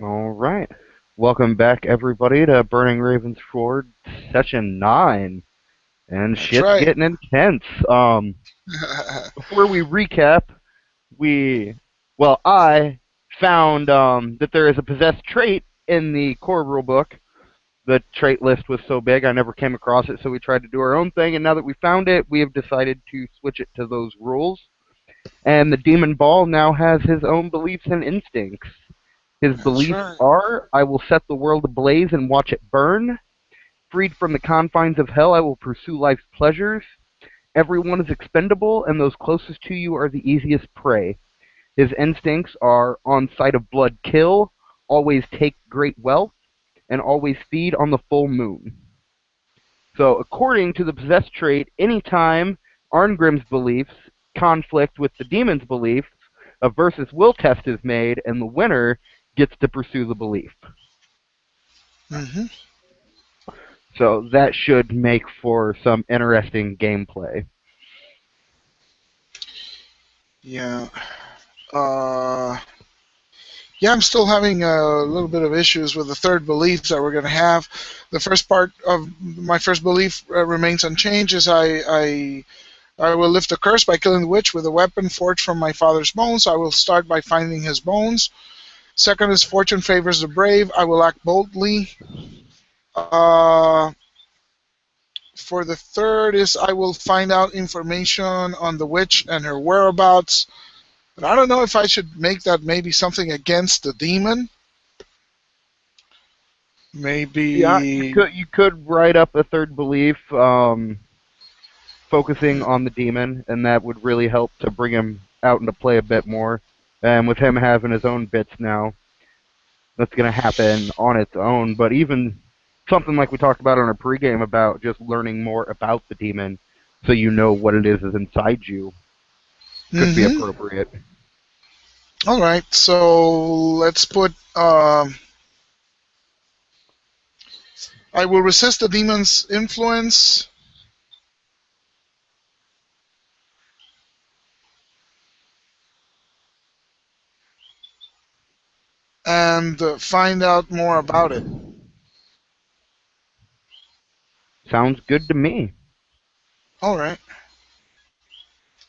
All right. Welcome back, everybody, to Burning Ravens Fjord, Session 9. And That's shit's right. getting intense. Before we recap, we, I found that there is a possessed trait in the core rulebook. The trait list was so big, I never came across it, so we tried to do our own thing. And now that we found it, we have decided to switch it to those rules. And the Demon Ball now has his own beliefs and instincts. His That's beliefs right. are, I will set the world ablaze and watch it burn. Freed from the confines of hell, I will pursue life's pleasures. Everyone is expendable, and those closest to you are the easiest prey. His instincts are on sight of blood kill, always take great wealth, and always feed on the full moon. So, according to the possessed trait, anytime Arngrim's beliefs conflict with the demon's beliefs, a versus will test is made, and the winner gets to pursue the belief. hmm So that should make for some interesting gameplay. Yeah. Uh, yeah, I'm still having a little bit of issues with the third beliefs that we're going to have. The first part of my first belief remains unchanged. Is I will lift a curse by killing the witch with a weapon forged from my father's bones. I will start by finding his bones. Second is fortune favors the brave. I will act boldly. Uh, for the third is I will find out information on the witch and her whereabouts. But I don't know if I should make that maybe something against the demon. Yeah, you Maybe. could write up a third belief, focusing on the demon, and that would really help to bring him out into play a bit more. And with him having his own bits now, that's going to happen on its own. But even something like we talked about on our pregame about just learning more about the demon, so you know what it is inside you, could be Mm-hmm. appropriate. All right. So let's put. I will resist the demon's influence and find out more about it. Sounds good to me. All right.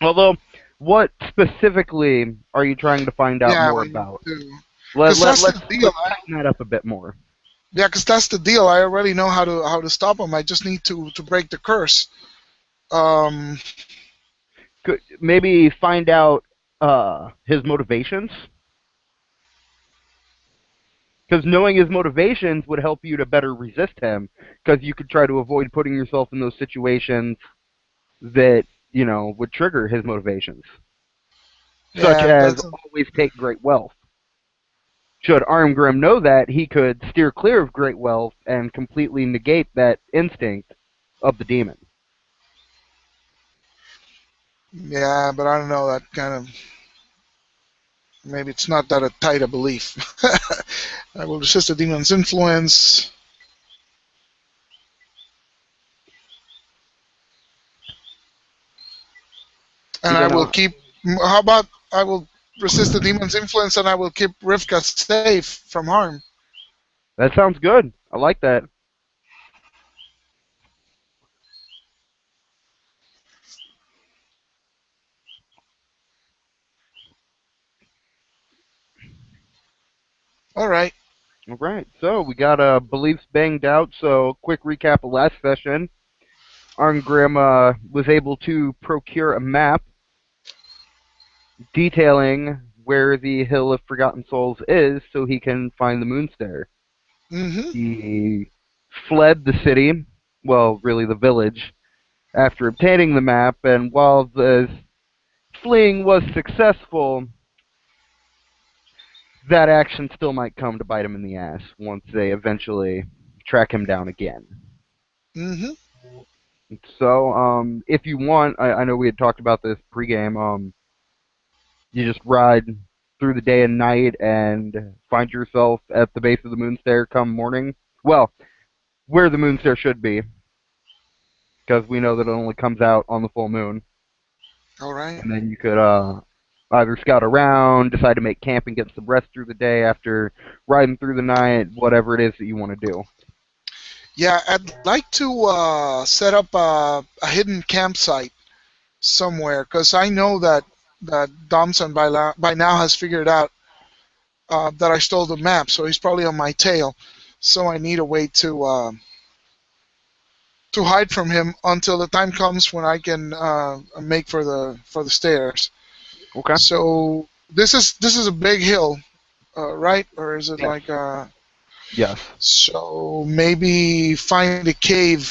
Although, what specifically are you trying to find out Yeah, more we need about? to. Let Because let that's the let's deal. let's tighten that up a bit more. Yeah, because that's the deal. I already know how to stop him. I just need to break the curse. Um, Could maybe find out his motivations? Because knowing his motivations would help you to better resist him. Because you could try to avoid putting yourself in those situations that would trigger his motivations, such yeah, as that's always take great wealth. Should Armgrim know that, he could steer clear of great wealth and completely negate that instinct of the demon. yeah, but I don't know that kind of. Maybe it's not that a tight a belief. I will resist the demon's influence, and You're I will gonna. keep. How about I will resist the demon's influence, and I will keep Rivka safe from harm. That sounds good. I like that. All right. All right. So we got beliefs banged out. So quick recap of last session. Arngrim was able to procure a map detailing where the Hill of Forgotten Souls is, so he can find the Moonstare. Mm-hmm. He fled the city, well, really the village, after obtaining the map, and while the fleeing was successful, that action still might come to bite him in the ass once they eventually track him down again. Mm-hmm. So, if you want, I know we had talked about this pregame. You just ride through the day and night and find yourself at the base of the Moonstare come morning. Well, where the Moonstare should be, because we know that it only comes out on the full moon. All right. And then you could either scout around, decide to make camp and get some rest through the day after riding through the night, whatever it is that you want to do. Yeah, I'd like to set up a hidden campsite somewhere because I know that Domson by now has figured out that I stole the map, so he's probably on my tail. So I need a way to hide from him until the time comes when I can make for the stairs. Okay. So this is a big hill, right? Or is it Yes. like Yes. so maybe find a cave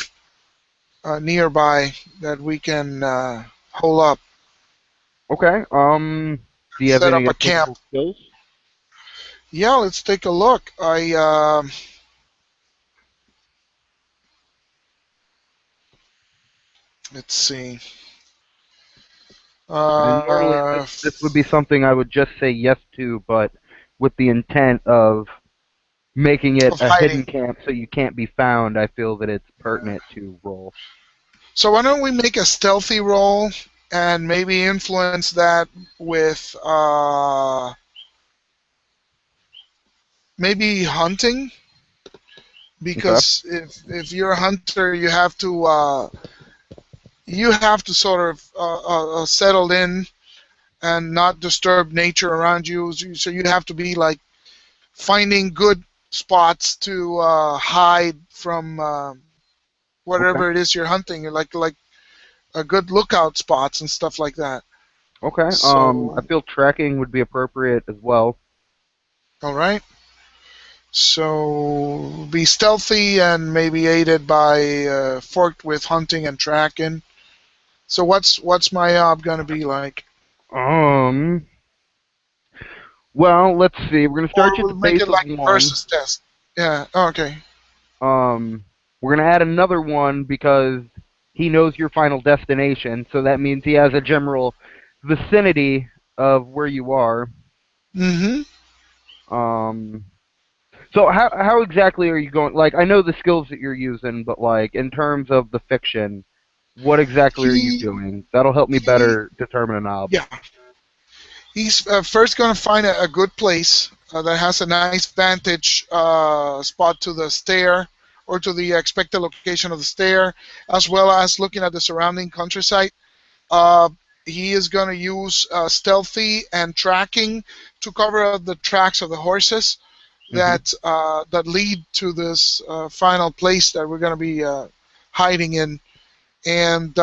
nearby that we can hole up, Okay. Do you have set up any a camp. applicable skills? Yeah, let's take a look. Let's see. And normally Uh, this would be something I would just say yes to, but with the intent of making it of a hidden hiding. camp so you can't be found, I feel that it's pertinent to roll. So why don't we make a stealthy roll and maybe influence that with maybe hunting? Okay. Because if you're a hunter, you have to sort of settle in and not disturb nature around you. So you have to be like finding good spots to hide from Okay. whatever it is you're hunting, like a good lookout spots and stuff like that. Okay. I So, feel tracking would be appropriate as well. all right. So be stealthy and maybe aided by forked with hunting and tracking. So what's my job gonna be like? Um. Well, let's see. We're gonna start Or you at the we'll make base it of like one. versus test. Yeah. Okay. We're gonna add another one because he knows your final destination, so that means he has a general vicinity of where you are. Mm-hmm. Um, so how exactly are you going? Like, I know the skills that you're using, but like in terms of the fiction, what exactly are you He doing? That'll help me he. better determine a knob. Yeah. He's first gonna find a good place that has a nice vantage spot to the stair or to the expected location of the stair, as well as looking at the surrounding countryside. Uh, he is going to use stealthy and tracking to cover up the tracks of the horses Hmm. that lead to this final place that we're going to be hiding in. And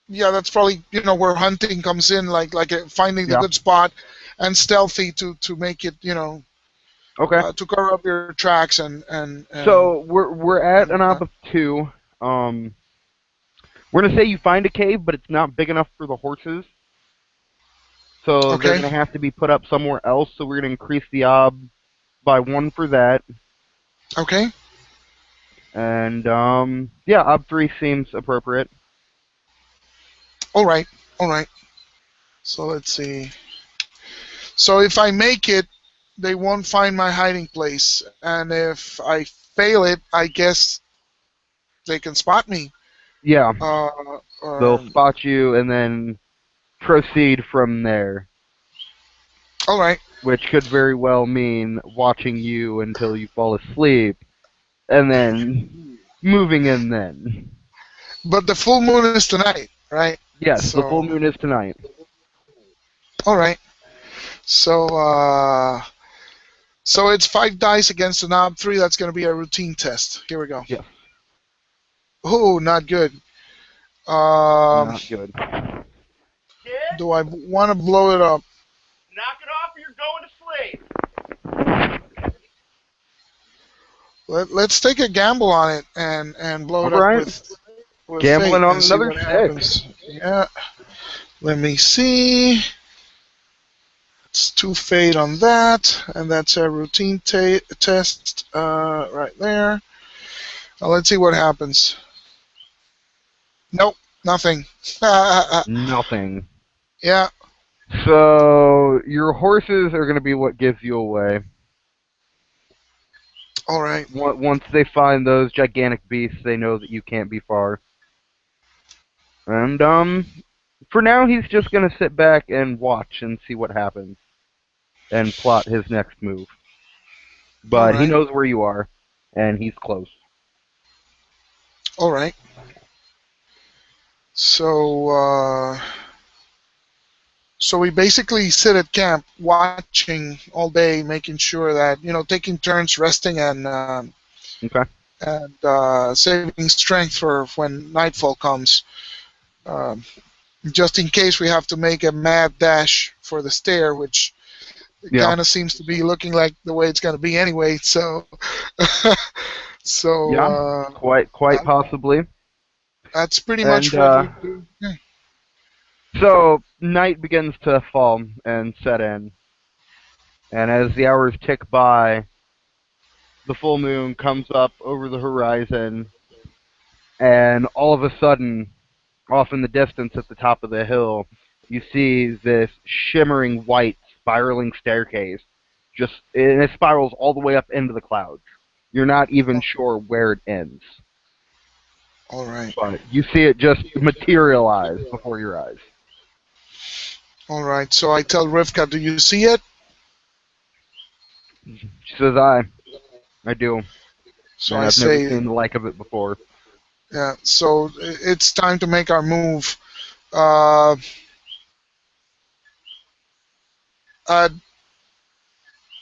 yeah, that's probably where hunting comes in, like finding the Yeah. good spot and stealthy to make it Okay. to cover up your tracks So we're at and an op whatnot. of two. Um, we're gonna say you find a cave, but it's not big enough for the horses. So they're Okay, going to have to be put up somewhere else. So we're going to increase the ob by one for that. okay, And yeah, ob three seems appropriate. all right, all right. So let's see. So if I make it, they won't find my hiding place, and if I fail it, I guess they can spot me. Yeah, Uh, they'll um, spot you and then proceed from there, all right, which could very well mean watching you until you fall asleep and then moving in then. but the full moon is tonight, right? Yes, the full So moon is tonight. all right. So so it's 5 dice against the knob three. That's going to be a routine test. Here we go. Yes, Oh, not good. Um, not good. do I want to blow it up? Knock it off or you're going to sleep. Let's take a gamble on it and blow All it up right, with gambling fate on and see another what six. happens. Yeah. Let me see. It's two fade on that, and that's a routine test right there. Now let's see what happens. Nope, nothing. Nothing. Yeah, So your horses are going to be what gives you away. all right. Once they find those gigantic beasts, they know that you can't be far. And for now, he's just gonna sit back and watch and see what happens and plot his next move. All But he right. knows where you are, and he's close. All right. So, so we basically sit at camp watching all day, making sure that, taking turns resting Okay. and saving strength for when nightfall comes. Um, just in case we have to make a mad dash for the stair, which it Yeah. kind of seems to be looking like the way it's going to be anyway. So, so Yeah. Quite that, possibly. that's pretty much And what we do. Yeah. so night begins to fall and set in, and as the hours tick by, the full moon comes up over the horizon, and all of a sudden, off in the distance at the top of the hill, you see this shimmering white spiraling staircase. And it spirals all the way up into the clouds. You're not even sure where it ends, All right. but you see it just materialize before your eyes. All right. So I tell Rivka, do you see it? She says, I do, So and I I've never say, seen the like of it before. yeah. So it's time to make our move. Uh, uh,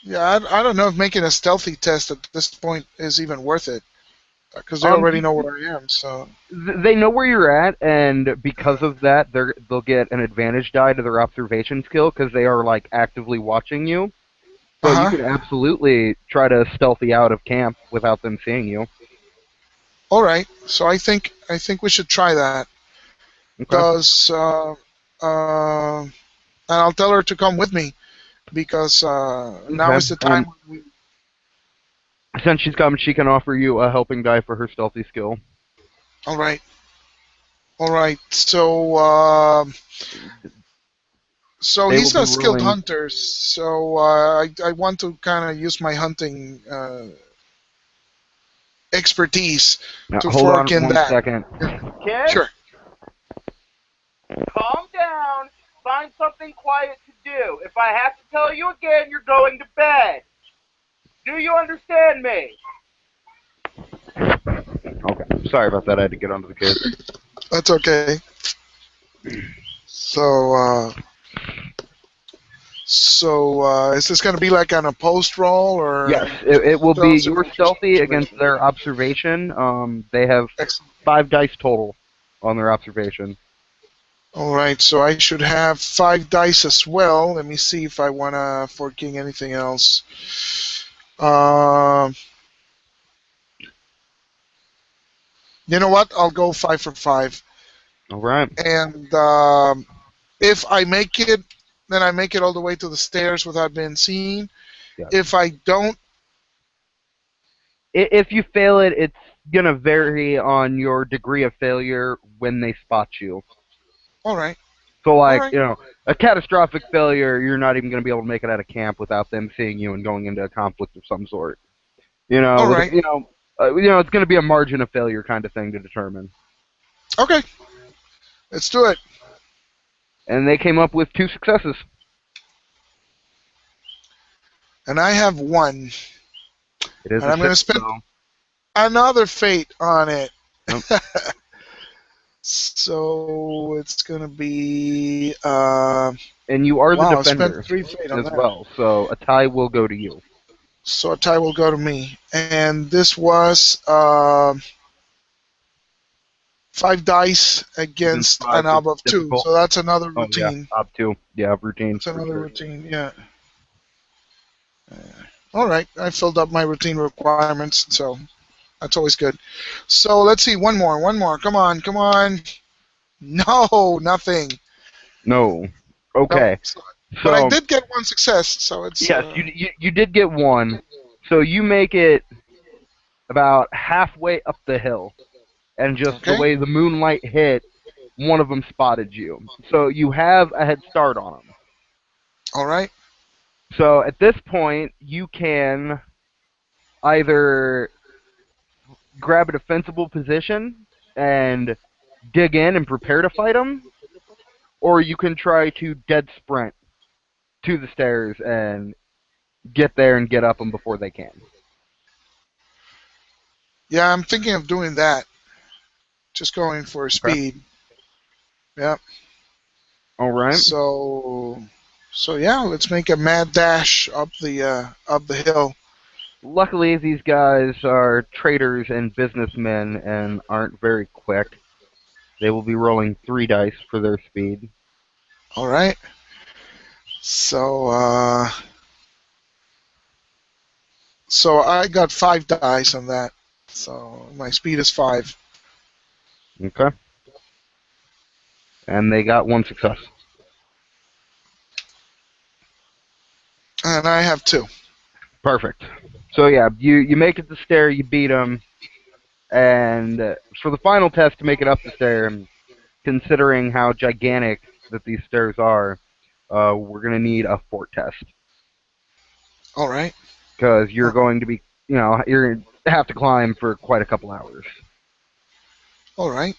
yeah, I don't know if making a stealthy test at this point is even worth it because they already You, know where I am. So, they know where you're at, and because of that, they'll get an advantage die to their observation skill because they are like actively watching you. So you uh can huh. absolutely try to stealthy out of camp without them seeing you. All right. So I think we should try that. Okay. Does and I'll tell her to come with me because now Okay. is the time And when we. since she's come, she can offer you a helping die for her stealthy skill. All right. All right. So They will he's be a skilled rolling. hunter. So I want to kind of use my hunting expertise Now, to hold fork on in one that. second. Yeah. Kids, Sure. calm down. Find something quiet to do. If I have to tell you again, you're going to bed. Do you understand me? Okay. Sorry about that. I had to get onto the kids. That's okay. So is this going to be like on a post roll Yes, or it will be tell us if your we're just stealthy against observation? their observation. They have Excellent. 5 dice total on their observation. All right, so I should have 5 dice as well. Let me see if I want to forking anything else. Um, you know what? I'll go 5 for 5. All right. And if I make it, then I make it all the way to the stairs without being seen. Yes. If I don't, If you fail it, it's gonna vary on your degree of failure when they spot you. all right, So, all like, right, a catastrophic failure, you're not even gonna be able to make it out of camp without them seeing you and going into a conflict of some sort. all With right. it's gonna be a margin of failure kind of thing to determine. Okay, let's do it. And they came up with 2 successes. And I have 1, It is and a I'm going to 6, spend though. another fate on it. Yep. So it's going to be And you are the wow. I spent defender 3 fate on as that. well, so a tie will go to you. So a tie will go to me. And this was 5 dice Against against 5 an is ob of 2. difficult. So that's another Oh yeah, routine. op 2. Yeah, routine That's for another sure. routine. Yeah. All right. I filled up my routine requirements, so that's always good. So let's see. One more. One more. Come on. Come on. No, nothing. No. No. Okay. But I So did get 1 success, so it's yes, you did get 1. So you make it about halfway up the hill, and just the okay. way the moonlight hit, one of them spotted you. So you have a head start on them. All right. So at this point, you can either grab a defensible position and dig in and prepare to fight them, or you can try to dead sprint to the stairs and get there and get up them before they can. Yeah, I'm thinking of doing that. Just going for Okay. speed. Yeah. All right. So, so yeah, let's make a mad dash up the hill. Luckily, these guys are traders and businessmen and aren't very quick. They will be rolling 3 dice for their speed. All right. So, so I got 5 dice on that. So my speed is 5, Okay. And they got 1 success. and I have 2. Perfect. So yeah, you make it the stair, you beat them, and for the final test to make it up the stair, considering how gigantic that these stairs are, we're gonna need a fort test All right. because you're Uh, going to be, you're gonna have to climb for quite a couple hours. all right.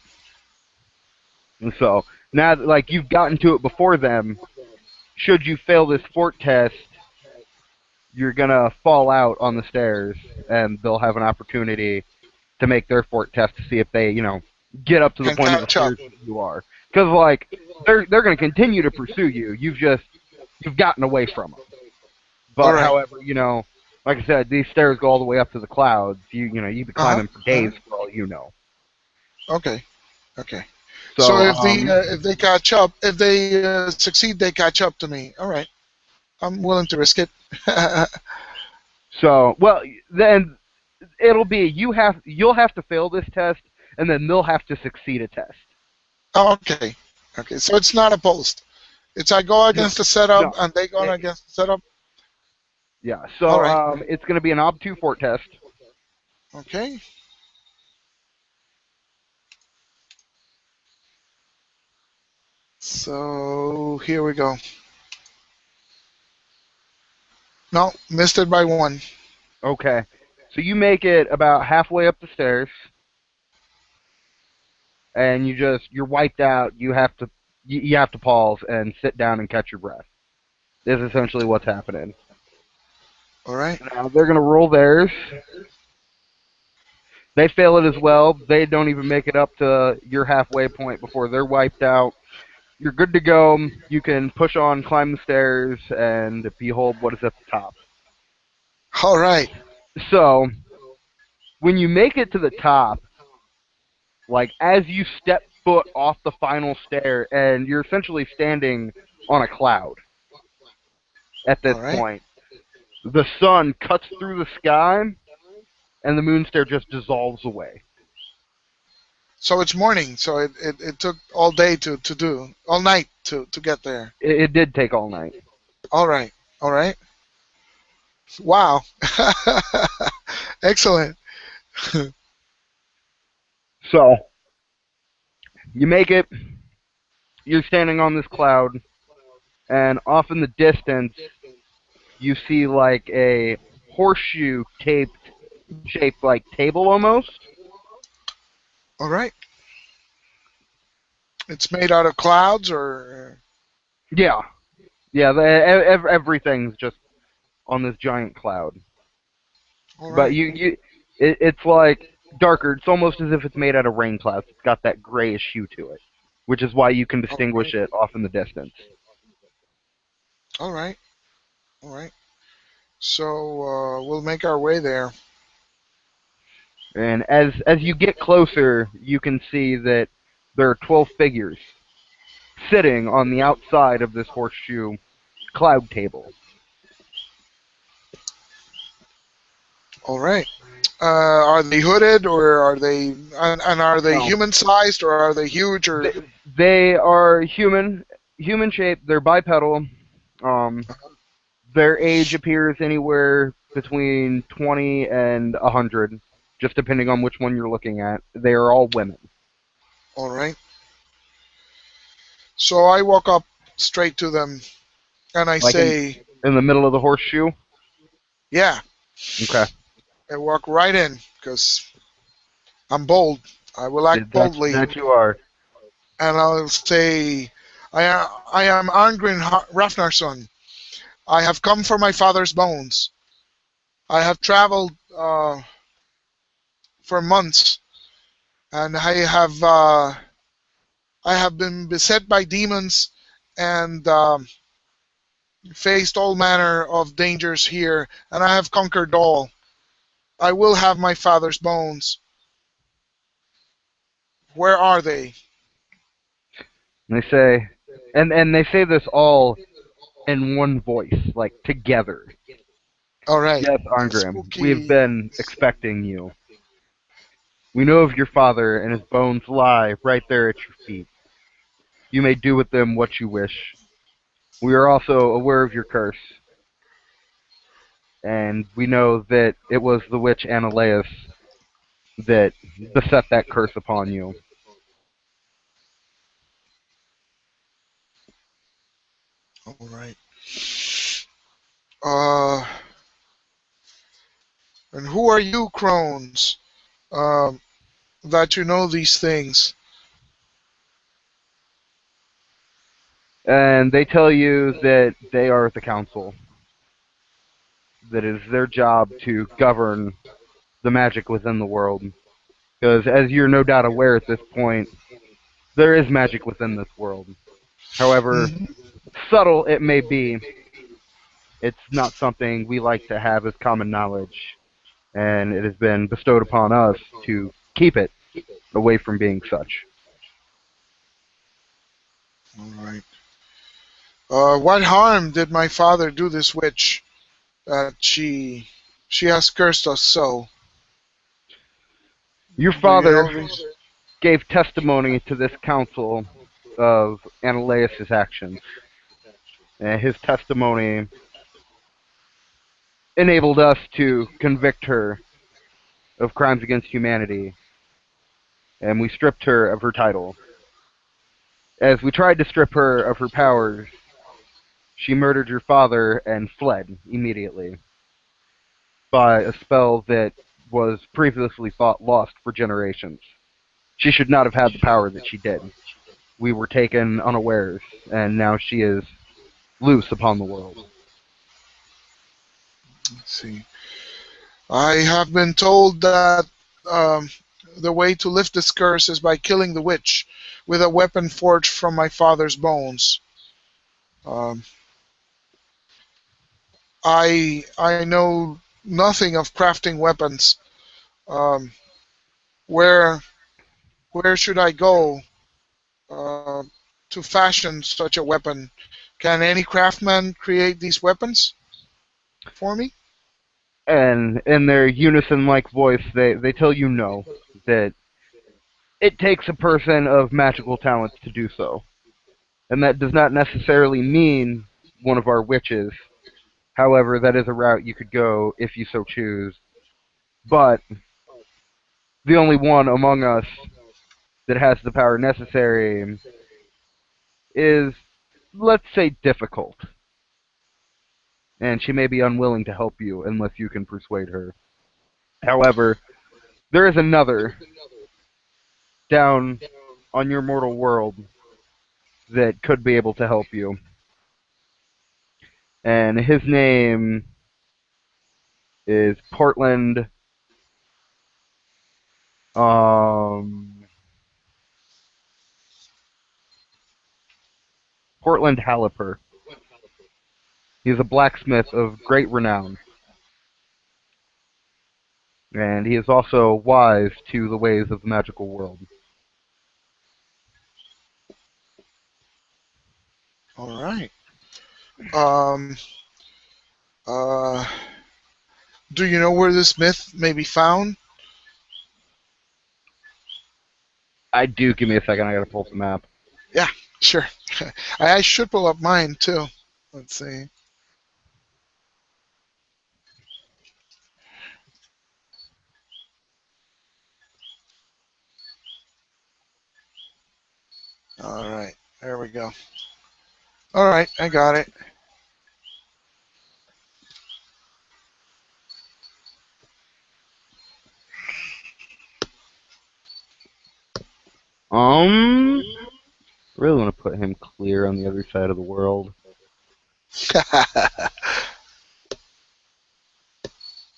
And so now, like you've gotten to it before them, should you fail this fort test, you're gonna fall out on the stairs, and they'll have an opportunity to make their fort test to see if they, get up to the And point of the catch up. stairs that you are. Because like they're gonna continue to pursue you. You've gotten away from them. All But right. however, like I said, these stairs go all the way up to the clouds. You've been Uh huh. climbing for Uh-huh. days for all you know. Okay. Okay. So So if they catch up, if they succeed, they catch up to me. All right. I'm willing to risk it. well then it'll be you'll have to fail this test, and then they'll have to succeed a test. Okay. Okay. So it's not opposed. It's I go No, against the setup no. and they go It, against the setup. yeah. All So right. it's going to be an ob 2 fort test. Okay. So here we go. No, missed it by 1. Okay. So you make it about halfway up the stairs, and you're wiped out. You have to pause and sit down and catch your breath. Is essentially what's happening. All right. Now they're gonna roll theirs. They fail it as well. They don't even make it up to your halfway point before they're wiped out. You're good to go. You can push on, climb the stairs, and behold what is at the top. All right. So when you make it to the top, like as you step foot off the final stair, and you're essentially standing on a cloud at this All right. point, the sun cuts through the sky, and the moon stair just dissolves away. So it's morning. So it took all day to do, all night to get there. It did take all night. All right. All right. Wow. Excellent. So you make it. You're standing on this cloud, and off in the distance, you see like a horseshoe shaped like table almost. All right. It's made out of clouds or. Yeah, yeah. Everything's just on this giant cloud. All But right. it's like darker. It's almost as if it's made out of rain clouds. It's got that grayish hue to it, which is why you can All distinguish right. it off in the distance. All right. All right. So we'll make our way there. And as you get closer, you can see that there are 12 figures sitting on the outside of this horseshoe cloud table. All right. Are they hooded or are they and are they No, human sized or are they huge or they are human shaped. They're bipedal. Um, their age appears anywhere between 20 and 100, just depending on which one you're looking at. They are all women. all right. So I walk up straight to them and I Like say, in the middle of the horseshoe. "Yeah." Okay, I walk right in because I'm bold. I will act boldly. that you are. and I'll say, I am Arngrim Rafnarsson. I have come for my father's bones. I have traveled for months, and I have been beset by demons and faced all manner of dangers here, and I have conquered all. I will have my father's bones. Where are they? And they say, and they say this all in one voice, like together. All right. Yes, Arngrim, we have Spooky. been expecting you. We know of your father, and his bones lie right there at your feet. You may do with them what you wish. We are also aware of your curse, and we know that it was the witch Annaleus that beset that curse upon you. All right. Uh, and who are you, crones, um, that you know these things? And they tell you that they are the council, that it is their job to govern the magic within the world. Because, as you're no doubt aware at this point, there is magic within this world. However Hmm. subtle it may be, it's not something we like to have as common knowledge, and it has been bestowed upon us to keep it away from being such. All right. What harm did my father do this witch that she has cursed us so? Your Do you know father these? gave testimony to this council of Annaleus' actions, and his testimony enabled us to convict her of crimes against humanity, and we stripped her of her title. As we tried to strip her of her powers, she murdered your father and fled immediately by a spell that was previously thought lost for generations. She should not have had the power that she did. We were taken unawares, and now she is loose upon the world. Let's see. I have been told that um, the way to lift this curse is by killing the witch with a weapon forged from my father's bones. Um, I know nothing of crafting weapons. Um, where where should I go uh, to fashion such a weapon? Can any craftsman create these weapons for me? And in their unison like voice, they tell you no, that it takes a person of magical talents to do so. And that does not necessarily mean one of our witches. However, that is a route you could go if you so choose. But the only one among us that has the power necessary is, let's say, difficult. And she may be unwilling to help you unless you can persuade her. However, there is another down on your mortal world that could be able to help you. And his name is um, Portland Halliper. He is a blacksmith of great renown, and he is also wise to the ways of the magical world. All right. Um, uh, do you know where this myth may be found? I do. Give me a second. I gotta pull up the map. Yeah, sure. I should pull up mine too. Let's see. All right, there we go. All right, I got it. Um, Really want to put him clear on the other side of the world.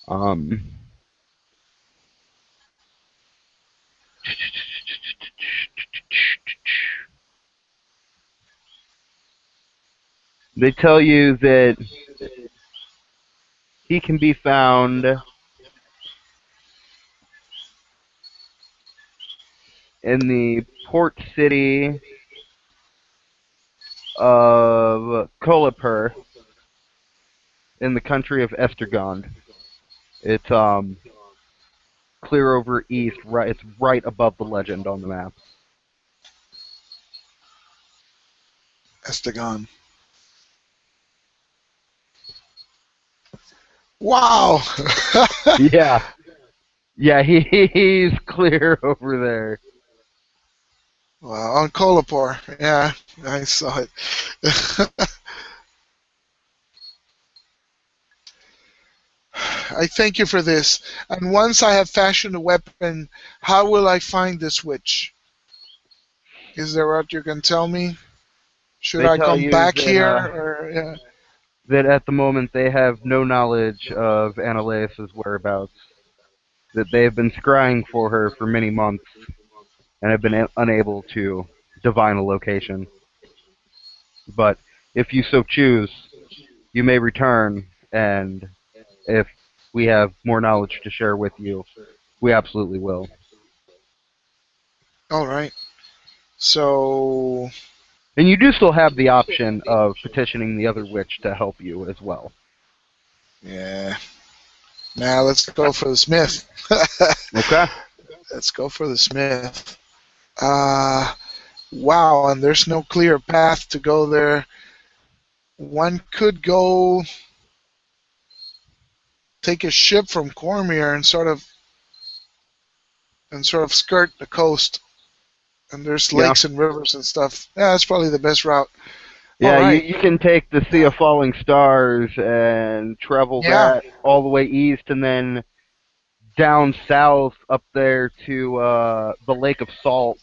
Um, they tell you that he can be found in the port city of Kolapur in the country of Estergond. It's clear over east, right? It's right above the legend on the map. Estegon. Wow. Yeah, yeah, he's clear over there. Wow, on Kolapur. Yeah, I saw it. I thank you for this. And once I have fashioned a weapon, how will I find this witch? Is there what you can tell me? Should They I tell come you back here? Or yeah. that at the moment they have no knowledge of Annaleis's whereabouts. That they have been scrying for her for many months and have been unable to divine a location. But if you so choose, you may return, and if we have more knowledge to share with you, we absolutely will. All right. So And you do still have the option of petitioning the other witch to help you as well. yeah. Now let's go for the smith. Okay? Let's go for the smith. Wow, and there's no clear path to go there. One could go take a ship from Cormier and sort of skirt the coast. And there's Yeah. lakes and rivers and stuff. Yeah, that's probably the best route. All Yeah, right. you can take the Sea of Falling Stars and travel Yeah, that all the way east and then down south up there to the Lake of Salt.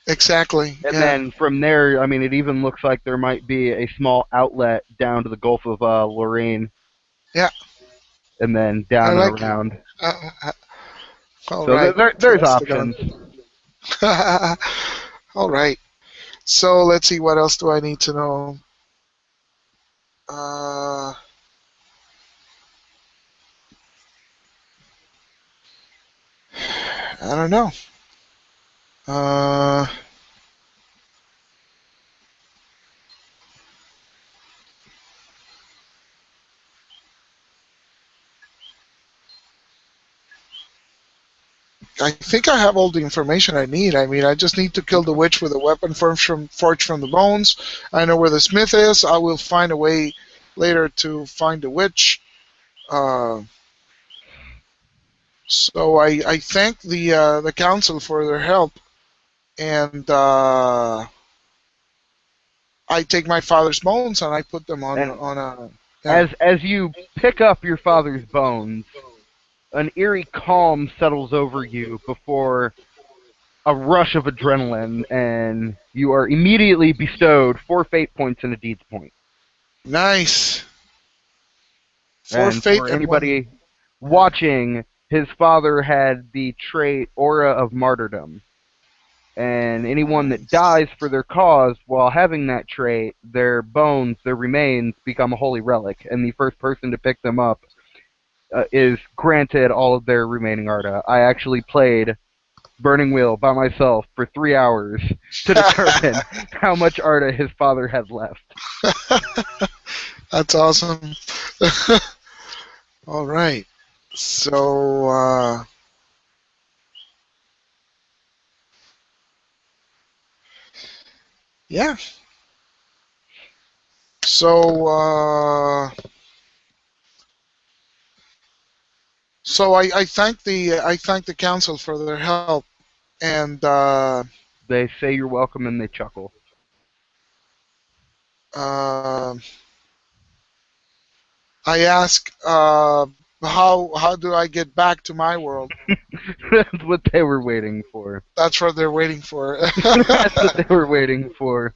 exactly. And Yeah, then from there, I mean, it even looks like there might be a small outlet down to the Gulf of Lorraine yeah. and then I down and like it. around. All So right. there's That's the gun. options. All right. So let's see. What else do I need to know? I don't know. Uh, I think I have all the information I need. I mean, I just need to kill the witch with a weapon forged from the bones. I know where the smith is. I will find a way later to find the witch. Uh, so I thank the council for their help, and I take my father's bones and I put them And on a yeah. as you pick up your father's bones, an eerie calm settles over you before a rush of adrenaline, and you are immediately bestowed 4 fate points and a deeds point. Nice. Four And fate for and one. anybody watching, his father had the trait Aura of Martyrdom. And anyone that Nice. dies for their cause while having that trait, their bones, their remains, become a holy relic, and the first person to pick them up is granted all of their remaining Arda. I actually played Burning Wheel by myself for 3 hours to determine how much Arda his father had left. That's awesome. All right. So yeah. So I thank the council for their help, and They say you're welcome and they chuckle. uh, I ask how do I get back to my world? That's what they were waiting for. That's what they're waiting for. That's what they were waiting for.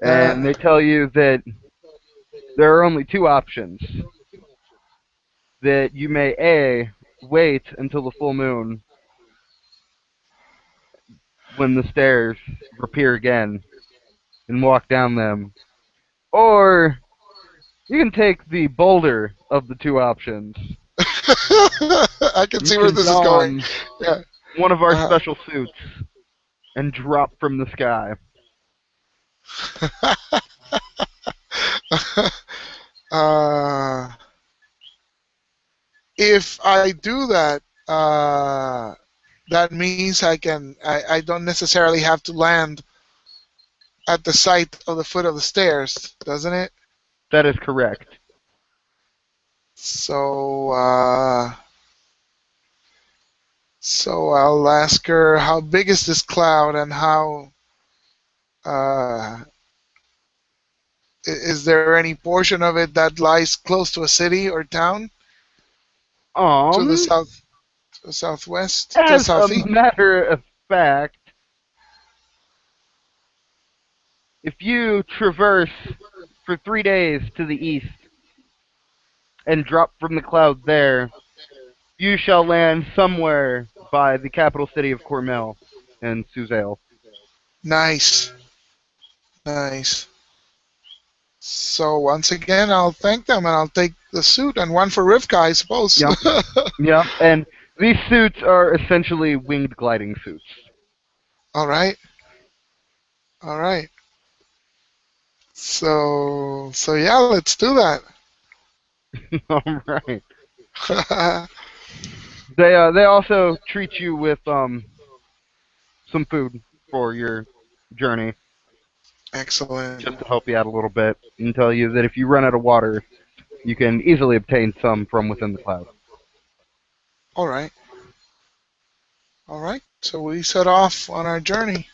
and they tell you that there are only two options. That you may A, wait until the full moon when the stairs appear again and walk down them, or you can take the bolder of the two options. I can You see where can this is going. don Yeah. one of our Uh, special suits and drop from the sky. uh, if I do that, that means I don't necessarily have to land at the site of the foot of the stairs, doesn't it? That is correct. So, so I'll ask her, how big is this cloud, and how is there any portion of it that lies close to a city or town, to the Um, south, to the southwest, to the as a southeast? matter of fact, if you traverse for 3 days to the east and drop from the cloud there, you shall land somewhere by the capital city of Cormel and Suzale. Nice, nice. So once again, I'll thank them, and I'll take the suit and one for Rivka, I suppose. Yep, yep. And these suits are essentially winged gliding suits. All right, all right. So yeah, let's do All right. that. They also treat you with some food for your journey, Excellent. just to help you out a little bit, and tell you that if you run out of water, you can easily obtain some from within the cloud. All right, all right. So we set off on our journey.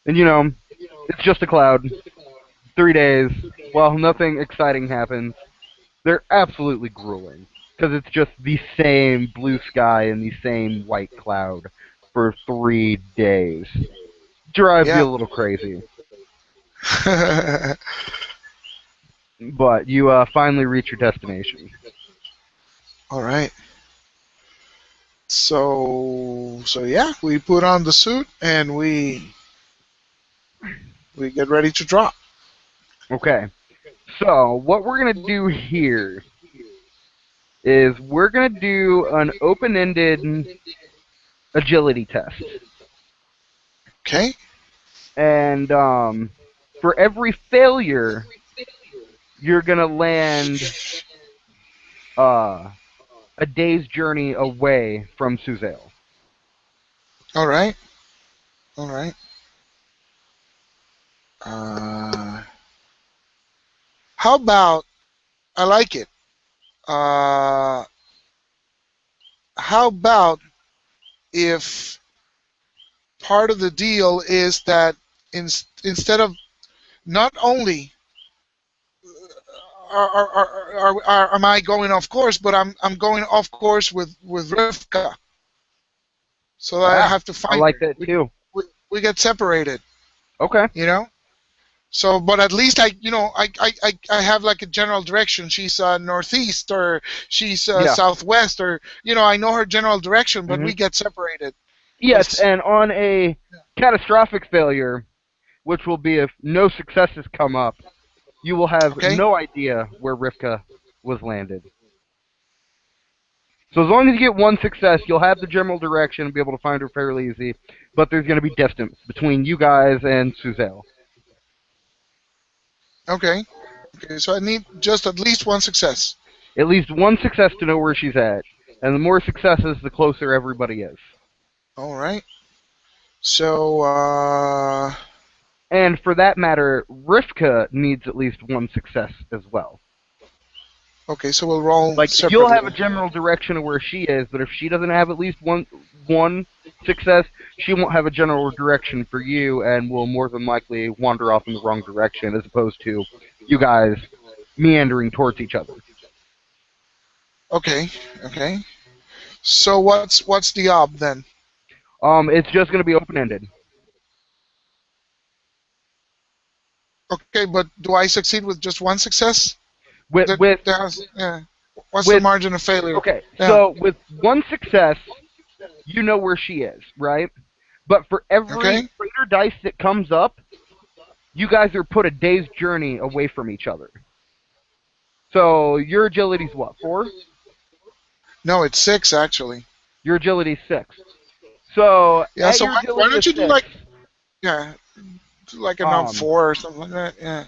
And it's just a cloud. 3 days. While nothing exciting happens, they're absolutely grueling because it's just the same blue sky and the same white cloud for 3 days. Drives you Yeah. a little crazy, but you finally reach your destination. All right. So yeah, we put on the suit and we get ready to drop. Okay, so what we're gonna do here is we're gonna do an open-ended agility test, Okay. and for every failure, you're gonna land uh, a day's journey away from Suzale. All right. All right. Uh, how about, I like it. Uh, how about if part of the deal is that instead of, not only am I going off course, but I'm going off course with Rivka, so I Ah, have to I find like her. that too. We get separated, Okay. you know. So, but at least I have like a general direction. She's northeast, or she's Yeah. southwest, or I know her general direction, but hmm we get separated. Yes, Because and on a catastrophic failure, which will be if no successes come up, you will have okay, no idea where Rivka was landed. So as long as you get one success, you'll have the general direction and be able to find her fairly easy. But there's going to be distance between you guys and Suzelle. okay, okay. So I need just at least one success. At least one success to know where she's at. And the more successes, the closer everybody is. All right. So And for that matter, Rivka needs at least one success as well. okay. So we'll roll Like you'll have a separately. general direction of where she is, but if she doesn't have at least one success, she won't have a general direction for you, and will more than likely wander off in the wrong direction, as opposed to you guys meandering towards each other. Okay, okay. So what's the ob then? It's just going to be open ended. Okay, but do I succeed with just one success? With That with that has, yeah. What's the with margin of failure? okay, Yeah. so with one success, you know where she is, right? But for every Okay. traitor dice that comes up, you guys are put a day's journey away from each other. So your agility's what, 4? No, it's 6 actually. Your agility's 6. So Yeah. at So your why agility of don't you do 6, like, yeah, do like a number um, 4 or something like that? Yeah.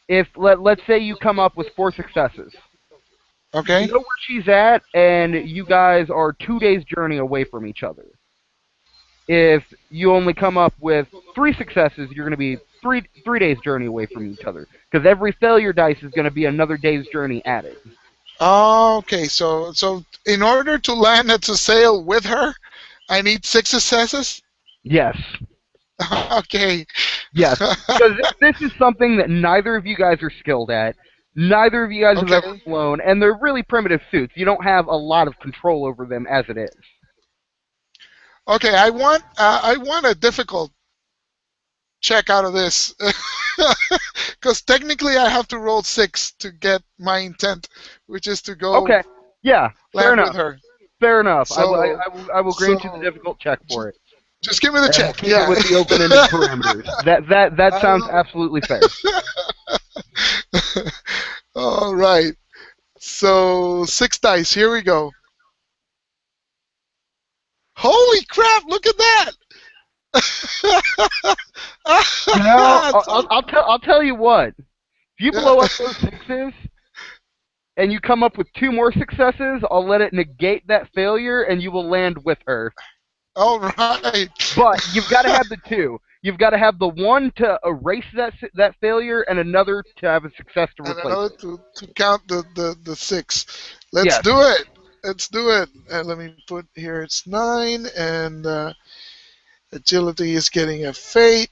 if let's say you come up with 4 successes, you Okay. know where she's at, and you guys are 2 days journey away from each other. If you only come up with 3 successes, you're going to be three days journey away from each other, because every failure dice is going to be another day's journey added. Okay. So in order to land at the sail with her, I need 6 successes. Yes, Okay. yes, because this is something that neither of you guys are skilled at. Neither of you guys have ever Okay. flown, and they're really primitive suits. You don't have a lot of control over them as it is. Okay. I want a difficult check out of this. Because technically I have to roll 6 to get my intent, which is to go Okay, yeah, fair land with enough. her. Fair enough. So, I will grant you the so difficult check j- for it. just give me the And we'll check. keep it Yeah. with the open-ended parameters. That I sounds will. absolutely fair. All right. So 6 dice. Here we go. Holy crap! Look at that. You know, So- I'll tell you what. If you yeah. blow up those 6s and you come up with 2 more successes, I'll let it negate that failure, and you will land with her. All right. But you've got to have the 2. You've got to have the 1 to erase that failure, and another to have a success to And replace another it. to count the 6. Let's Yes. do it. Let's do it. And let me put here it's 9, and agility is getting a fate,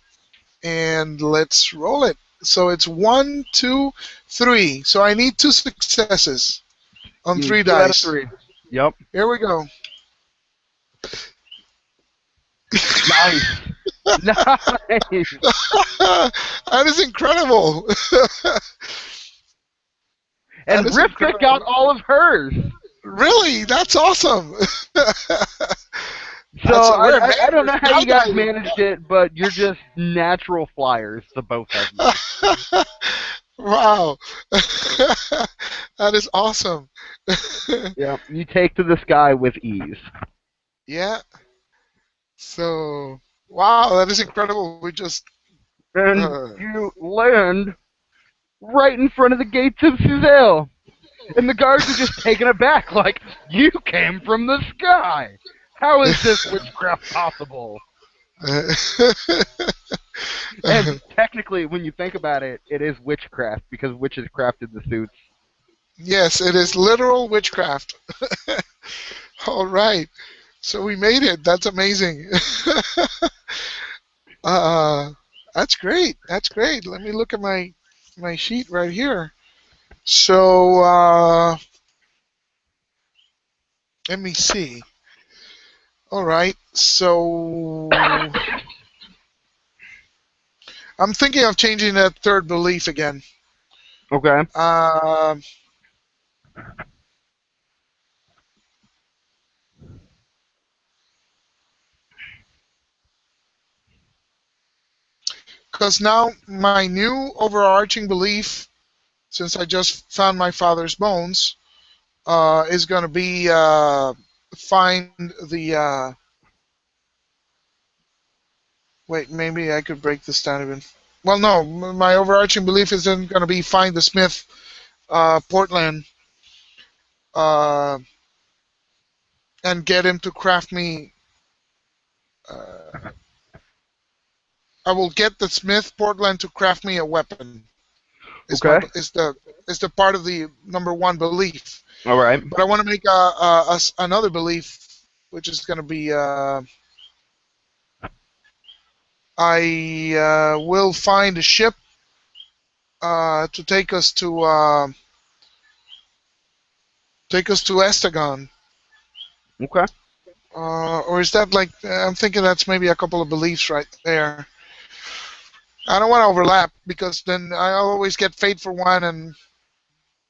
and let's roll it. So it's 1, 2, 3. So I need 2 successes on You need 3 2 out of dice. 3. Yep. Here we go. Nice. Nice. That is incredible. That And is Rivka got incredible. all of hers. Really, that's awesome. So That's we're I don't know how you guys skydiving. managed it, but you're just natural flyers, the both of you. Wow. That is awesome. Yeah, you take to the sky with ease. Yeah. So, wow, that is incredible. We just, And uh, you land right in front of the gates of Suzelle. And the guards are just taken aback, like, you came from the sky. How is this witchcraft possible? And technically, when you think about it, it is witchcraft, because witches crafted the suits. yes, it is literal witchcraft. All right. So we made it. That's amazing. uh, that's great. That's great. Let me look at my sheet right here. So let me see. All right. So I'm thinking of changing that third belief again. Okay. Uh, because now my new overarching belief, since I just found my father's bones, is going to be find the. Wait, maybe I could break this down even. Well, no, my overarching belief is then going to be find the Smith Portland uh, and get him to craft me. Uh, I will get the Smith Portland to craft me a weapon. Okay. Is the part of the number one belief. All right. But I want to make another belief, which is going to be I will find a ship to take us to Estagon. Okay. Or is that like I'm thinking that's maybe a couple of beliefs right there. I don't want to overlap because then I always get fate for one and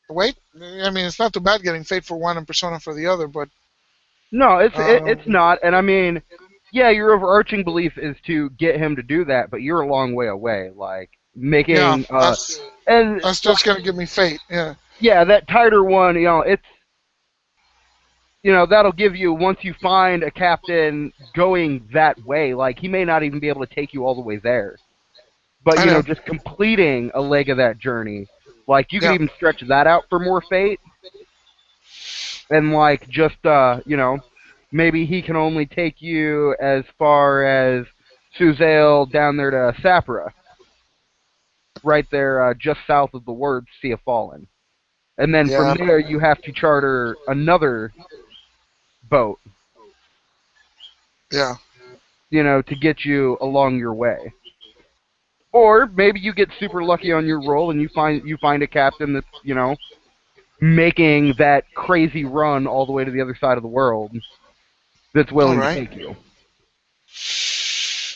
wait. I mean, it's not too bad getting fate for one and persona for the other, but No, it's um, not. And I mean, yeah, your overarching belief is to get him to do that, but you're a long way away. Like yeah, making that's and that's like just gonna give me fate. Yeah, yeah, that tighter one, it's that'll give you once you find a captain going that way. Like he may not even be able to take you all the way there, but I know. just completing a leg of that journey. Like you could Yeah, even stretch that out for more fate, and like just maybe he can only take you as far as Suzale down there to Sapra, right there just south of the word Sea of Fallen. And then from yeah, there you have to charter another boat, yeah. to get you along your way. Or maybe you get super lucky on your roll and you find a captain that's, making that crazy run all the way to the other side of the world that's All willing to right. take you.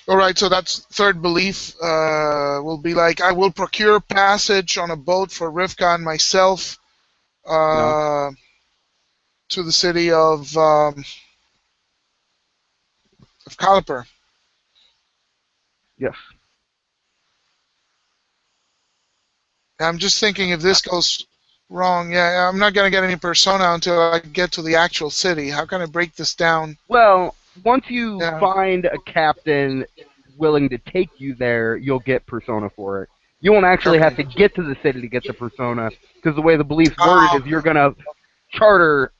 All right, so that's third belief. Will be like I will procure passage on a boat for Rivka and myself You know? uh, to the city of Caliper. Yes. I'm just thinking if this goes wrong, yeah, I'm not gonna get any persona until I get to the actual city. How can I break this down? Well, once you Yeah. find a captain willing to take you there, you'll get persona for it. You won't actually have Okay. to get to the city to get the persona, because the way the belief's worded Uh, is you're gonna charter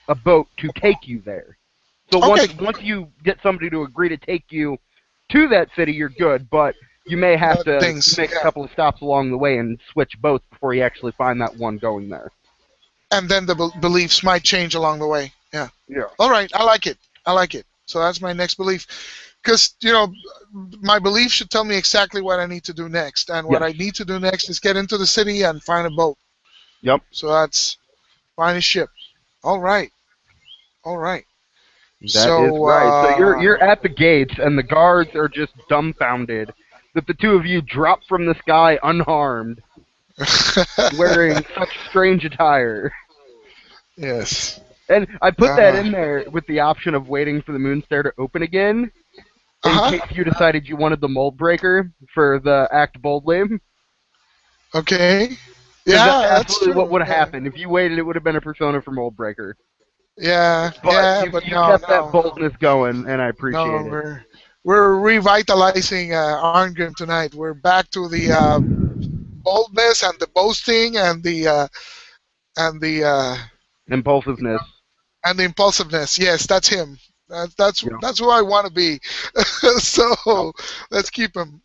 a boat to take you there. So once okay. once you get somebody to agree to take you to that city, you're good. But you may have to Things. make a Yeah. couple of stops along the way and switch boats before you actually find that one going there. And then the beliefs might change along the way. Yeah. Yeah. All right. I like it. I like it. So that's my next belief. Because, my belief should tell me exactly what I need to do next. And what Yes. I need to do next is get into the city and find a boat. Yep. So that's find a ship. All right. All right. That is So, right. So you're at the gates, and the guards are just dumbfounded that the two of you drop from the sky unharmed, wearing such strange attire. yes. And I put that Uh in there with the option of waiting for the moonstare to open again, in huh. case you decided you wanted the mold breaker for the act boldly. Okay. Because that's Yeah, that's absolutely what true. would have Yeah. happened. If you waited, it would have been a persona for mold breaker. Yeah. But Yeah. you But you no, kept that no, boldness going, and I no. appreciate it. We're revitalizing Arngrim tonight. We're back to the boldness and the boasting and the uh, Impulsiveness. and the impulsiveness. Yes, that's him. That's You know. that's who I want to be. Yep. So let's keep him.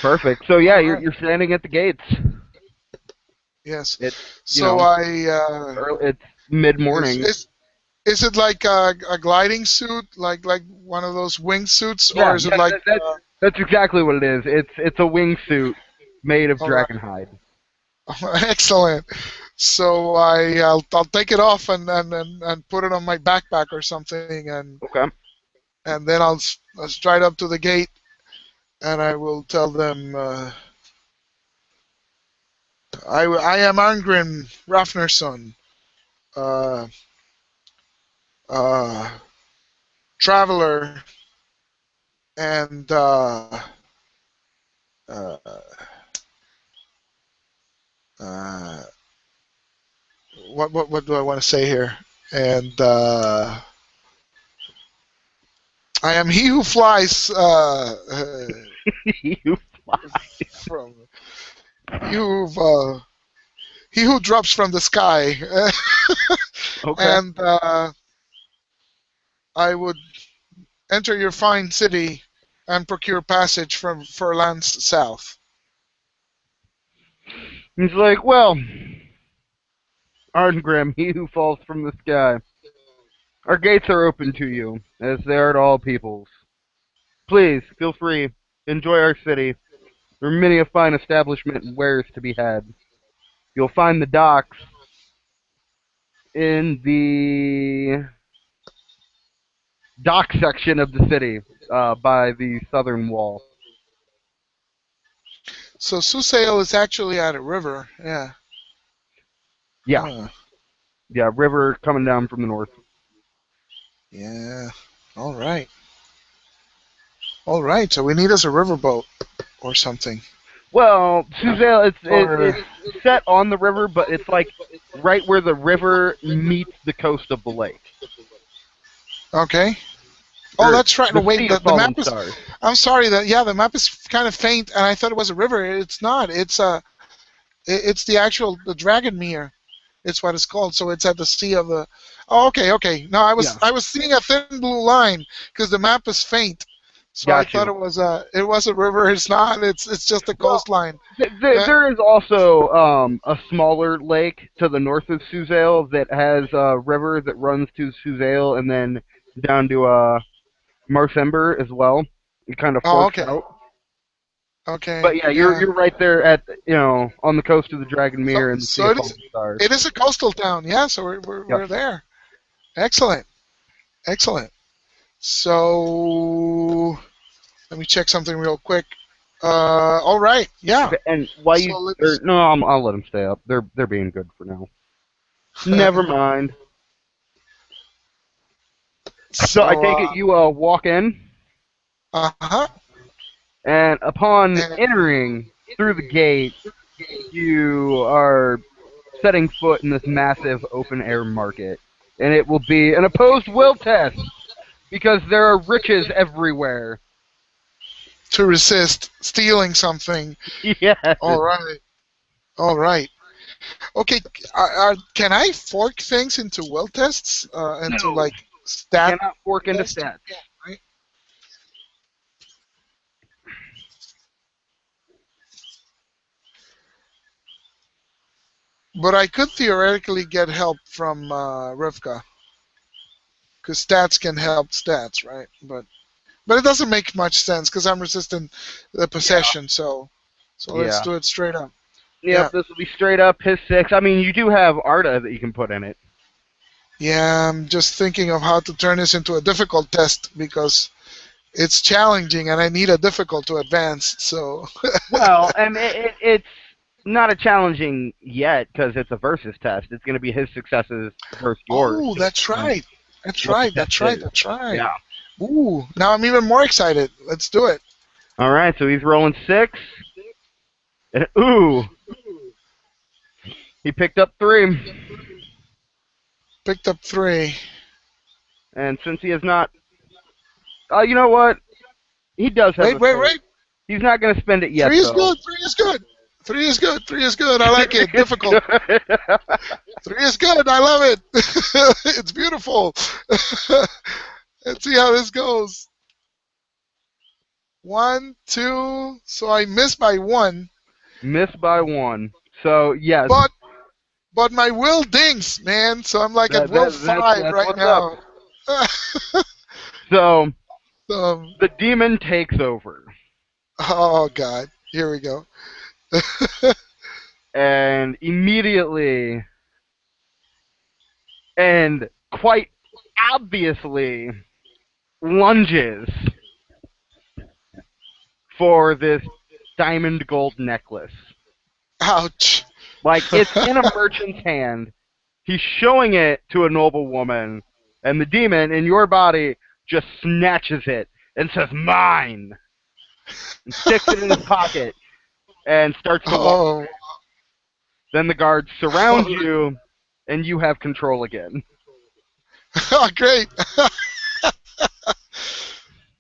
Perfect. So yeah, All you're right. you're standing at the gates. Yes. It's So I it's mid is morning. is is it like a gliding suit, like one of those wing suits, or Yeah, is it yeah, like? that's exactly what it is. It's a wingsuit made of All right. dragon hide. Excellent. So I'll take it off and put it on my backpack or something, Okay. and then I'll stride up to the gate and I will tell them I am Arngrim Rafnerson, uh, uh, traveler, and uh, uh, what do I want to say here? And I am he who flies You fly. from you he who drops from the sky, Okay. and I would enter your fine city and procure passage from for lands south. He's like, well, Arngrim, he who falls from the sky. Our gates are open to you, as they are to all peoples. Please, feel free. Enjoy our city. There are many a fine establishment and wares to be had. You'll find the docks in the dock section of the city, by the southern wall. So Susail is actually at a river. Yeah. Yeah, Huh. yeah, river coming down from the north. Yeah. All right. All right. So we need us a riverboat or something. Well, Suzail, Or it's set on the river, but it's like right where the river meets the coast of the lake, okay. Oh, or that's right. No, the wait. Sea of The map Fallen is. Stars. I'm sorry. That yeah, the map is kind of faint, and I thought it was a river. It's not. It's the actual the Dragonmere. It's what it's called. So it's at the sea of the. Oh, okay, okay. No, Yeah, I was seeing a thin blue line because the map is faint. So I got thought you. it was a river. It's not. It's just a Well, coastline. Yeah. there is also a smaller lake to the north of Suzail that has a river that runs to Suzail and then down to Marsember as well. It kind of Oh, forks okay. out. But Okay. yeah, Yeah. you're right there at on the coast of the So Dragonmere and the Sea so of it is Fallen Stars. it is a coastal town. Yeah. So Yes. we're there. Excellent. Excellent. So let me check something real quick. All right. Yeah. Okay, and why So you or let's. no, I'll let them stay up. They're being good for now. Never mind. So I So take it you walk in, huh. and upon And entering through the gate, you are setting foot in this massive open air market, and it will be an opposed will test because there are riches everywhere. to resist stealing something. Yes, All right. All right. Okay. Can I fork things into will tests? Into no, like stat cannot fork into tests? stats. Right? But I could theoretically get help from Rivka because stats can help stats, right? But it doesn't make much sense because I'm resisting the Yeah, possession. So let's yeah. do it straight up. Yep, Yeah. this will be straight up his six. I mean, you do have Arda that you can put in it. Yeah, I'm just thinking of how to turn this into a difficult test because it's challenging and I need a difficult to advance. So, Well, and it's not a challenging yet because it's a versus test. It's going to be his successes versus yours. oh, that's That's right. That's what the right. test That's right. is. That's right. Yeah. Ooh, now I'm even more excited. Let's do it. All right, so he's rolling six. And, ooh, he picked up three. Picked up three. And since he has not, you know what? He does have Wait, a wait, fate. wait. He's not going to spend it yet, Three is though. good. Three is good. Three is good. Three is good. I like it. It's Difficult. good. Three is good. I love it. It's beautiful. Let's see how this goes. One, two. So I missed by one, Missed by one. So yes, but my will dinks, man. So I'm like at will five that's right what's up. now. So um, the demon takes over, oh God. Here we go. and immediately and quite obviously lunges for this diamond gold necklace. Ouch. Like it's in a merchant's hand. He's showing it to a noble woman, and the demon in your body just snatches it and says, "Mine," and sticks it in his pocket and starts to walk. Oh. Then the guards surround you, and you have control again. Oh, great.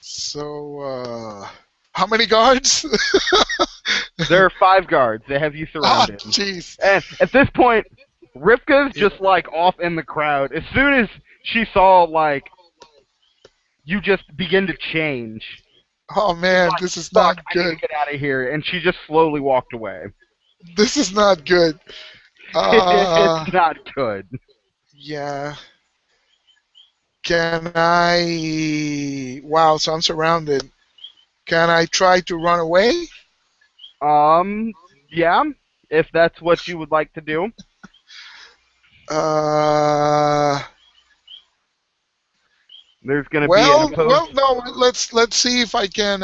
So, how many guards? There are 5 guards. They have you Oh, surrounded. jeez. And at this point, Rivka's just like off in the crowd. As soon as she saw like you just begin to change, Oh man, like, this is fuck, not I need to good. get out of here, and she just slowly walked away. This is not good. It's not good. Yeah. Can I? Wow, so I'm surrounded. Can I try to run away? Yeah, if that's what you would like to do. Uh, There's going to be an opposed. well, no. Let's see if I can.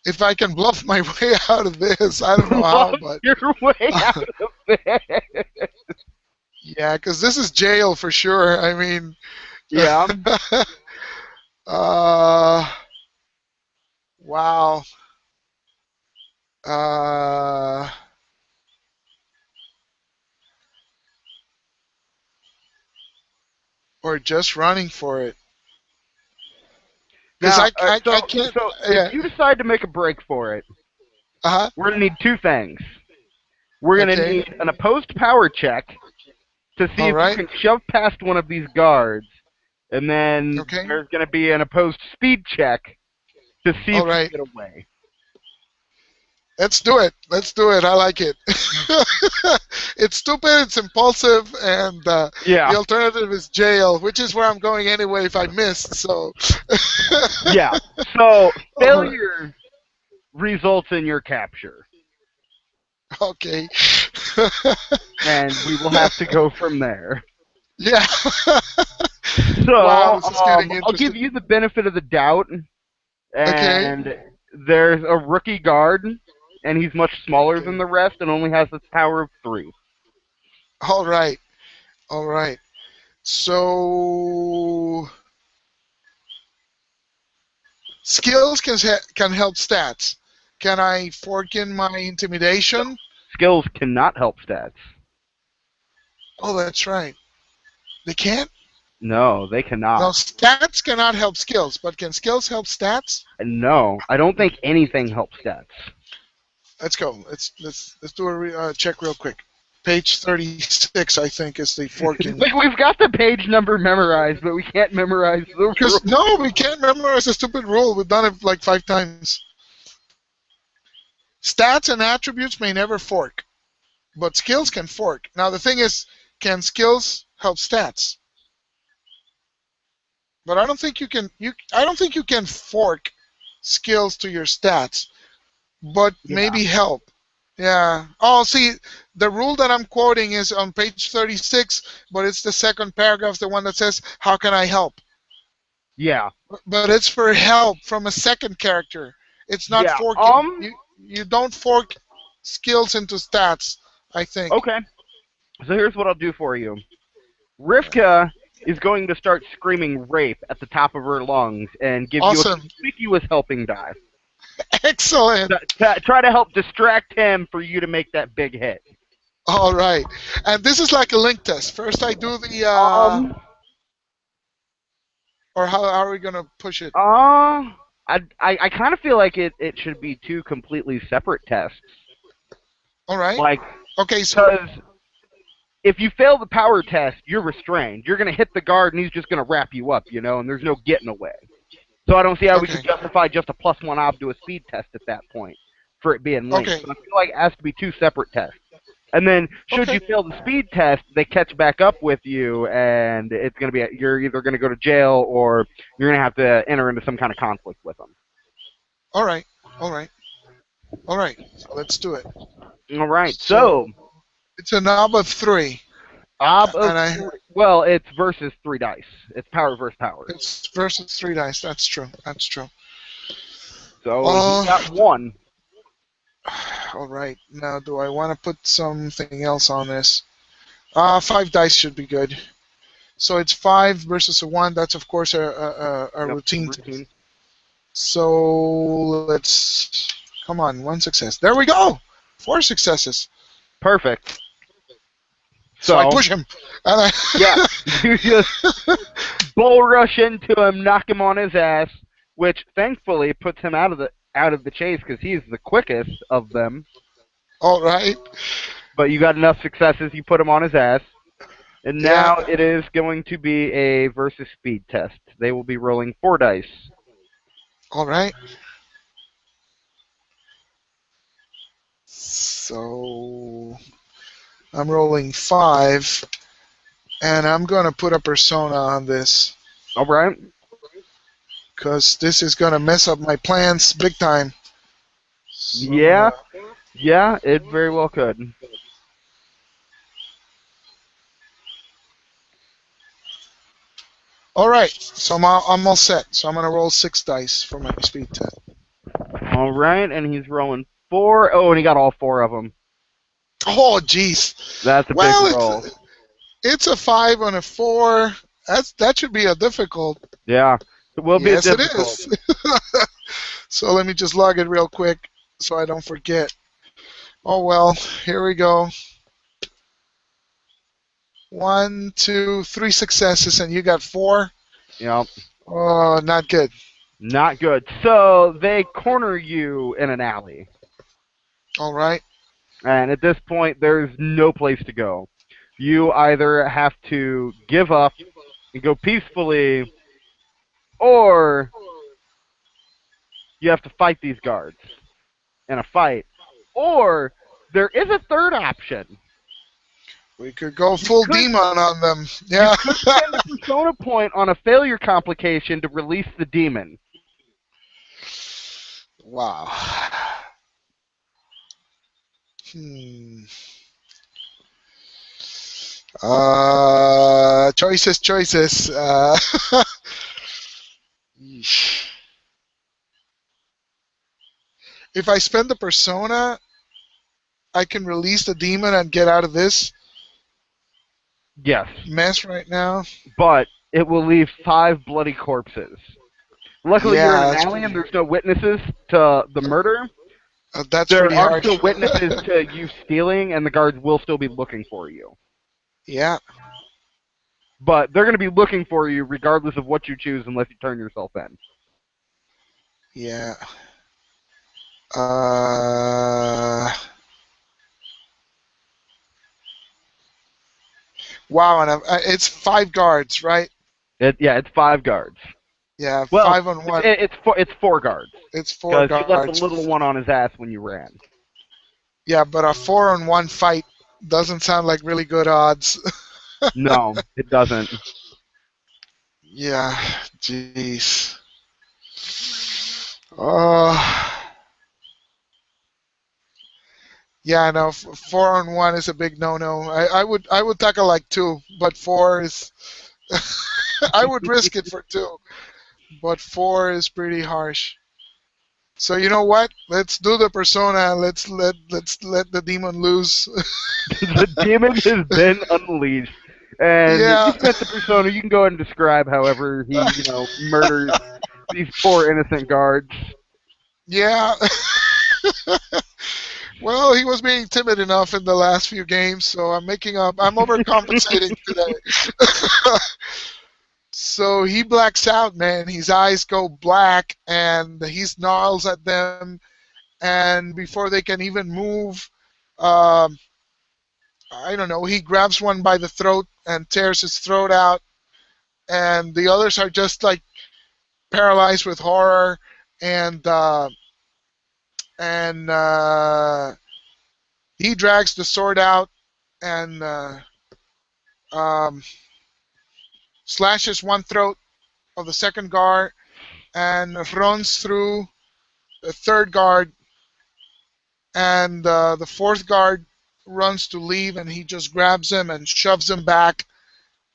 if I can bluff my way out of this. I don't know how, Bluff but your way out of it. yeah, because this is jail for sure. I mean, Yeah. uh, wow. Uh, or just running for it. Because Now, I can't. so if Yeah. you decide to make a break for it, Uh huh. we're gonna need two things. We're gonna Okay. need an opposed power check to see All if you right. can shove past one of these guards, and then Okay. there's gonna be an opposed speed check to see if All you right. get away. Let's do it. Let's do it. I like it. It's stupid. It's impulsive, and Yeah. the alternative is jail, which is where I'm going anyway if I miss. So. Yeah. So All right. failure results in your capture, Okay. and we will have to go from there. Yeah. Wow, So this is getting I'll give interesting. you the benefit of the doubt, Okay. and there's a rookie guard, and he's much smaller than Okay. the rest, and only has a power of 3. All right. All right. So skills can help stats. Can I fork in my No, intimidation? skills cannot help stats. Oh, that's right. They can't. No, they No, cannot. stats cannot help skills, but can skills help stats? No, I don't think anything helps stats. Let's go. Let's do a check real quick. Page 36, I think, is the forking. Like, we've got the page number memorized, but we can't memorize the rule. Because no, we can't memorize a stupid rule. We've done it like 5 times. Stats and attributes may never fork, but skills can fork. Now the thing is, can skills help stats? But I don't think you can. I don't think you can fork skills to your stats, but Yeah. maybe help. Yeah. Oh, see, the rule that I'm quoting is on page 36, but it's the second paragraph, the one that says, "How can I help?" Yeah. But it's for help from a second character. It's not Yeah. forking. You don't fork skills into stats, I think. Okay. So here's what I'll do for you. Rivka is going to start screaming rape at the top of her lungs and give you a Awesome. conspicuous helping die. Excellent. Try to help distract him for you to make that big hit. All right. And this is like a link test. First I do the, Um, or how are we going to push it? I kind of feel like it should be two completely separate tests. All right. Like, Okay, so, because if you fail the power test, you're restrained. You're going to hit the guard, and he's just going to wrap you up, and there's no getting away. So I don't see how we okay. could justify just a +1 ob to a speed test at that point for it being linked. Okay. So I feel like it has to be two separate tests. And then, should Okay. you fail the speed test, they catch back up with you, and it's going to be you're either going to go to jail or you're going to have to enter into some kind of conflict with them. All right. All right. All right. So let's do it. All right. So So it's a knob of 3. ob of And well, it's versus 3 dice. It's power versus power. it's versus 3 dice. That's true. That's true. So he got 1. All right. Now, do I want to put something else on this? 5 dice should be good. So it's 5 versus a 1. That's, of course, a Yep, routine. routine. So let's... Come on, 1 success. There we go! 4 successes. Perfect. So I push him. And Yeah, you just bull rush into him, knock him on his ass, which thankfully puts him out of the chase because he's the quickest of them. All right. But you got enough successes, you put him on his ass. And now it is going to be a versus speed test. They will be rolling 4 dice. All right. So I'm rolling 5, and I'm going to put a persona on this All right. because this is going to mess up my plans big time. So, Yeah. Yeah, it very well could. all right. So I'm all set. So I'm going to roll 6 dice for my speed test. All right, and he's rolling 4. Oh, and he got all 4 of them. Oh, jeez. That's a big Well, roll. it's a 5 on a 4. That should be a difficult. Yeah, it will be Yes, it difficult. is. So let me just log it real quick so I don't forget. Oh well, here we go. 1, 2, 3 successes, and you got 4. Yep. Oh, not good. Not good. So they corner you in an alley. All right. And at this point, there's no place to go. You either have to give up and go peacefully, or you have to fight these guards in a fight. Or there is a third option. We could go You full could demon on them. you Yeah. could spend a persona point on a failure complication to release the demon. Wow. Hmm. Choices. If I spend the persona, I can release the demon and get out of this Yes, mess right now. but it will leave 5 bloody corpses. Luckily, you're in Yeah, an alley and there's no witnesses to the murder. that's There pretty are harsh. still witnesses to you stealing, and the guards will still be looking for you. Yeah. But they're going to be looking for you regardless of what you choose unless you turn yourself in. Yeah. Uh. Wow, and it's 5 guards, right? Yeah, it's 5 guards. Yeah, Well, 5 on 1. it's 4 guards. It's 4 Because you left the guards. little one on his ass when you ran. Yeah, but a 4 on 1 fight doesn't sound like really good odds. No, it doesn't. Yeah, jeez. Uh, yeah, no, 4 on 1 is a big no-no. I would tackle like 2, but 4 is. I would risk it for 2, but 4 is pretty harsh. So you know what? Let's do the persona. Let's let the demon loose. The demon has been unleashed. And Yeah. you've met the persona. You can go ahead and describe however he, murders these poor innocent guards. Yeah. Well, he was being timid enough in the last few games, so I'm making up. I'm overcompensating today. So he blacks out, man. His eyes go black, and he snarls at them. And before they can even move, um, I don't know. He grabs one by the throat and tears his throat out, and the others are just like paralyzed with horror. And he drags the sword out and um, slashes one throat of the second guard and runs through the third guard, and the fourth guard runs to leave, and he just grabs him and shoves him back,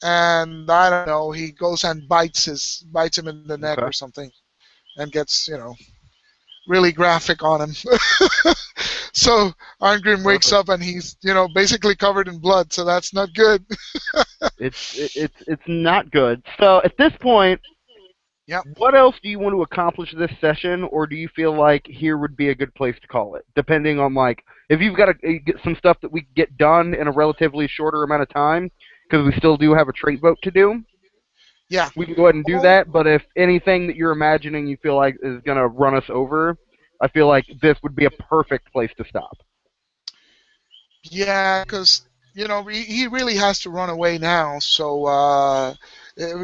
and I don't know, he goes and bites him in the neck Okay. or something, and gets really graphic on him. So Arngrim wakes Perfect. up and he's basically covered in blood, so that's not good. It's not good. So at this point, Yep. what else do you want to accomplish this session, or do you feel like here would be a good place to call it? Depending on if you've got to get some stuff that we can get done in a relatively shorter amount of time, because we still do have a trait vote to do. Yeah. We can go ahead and do Oh, that. But if anything that you're imagining you feel like is gonna run us over, I feel like this would be a perfect place to stop. yeah, because he really has to run away now. So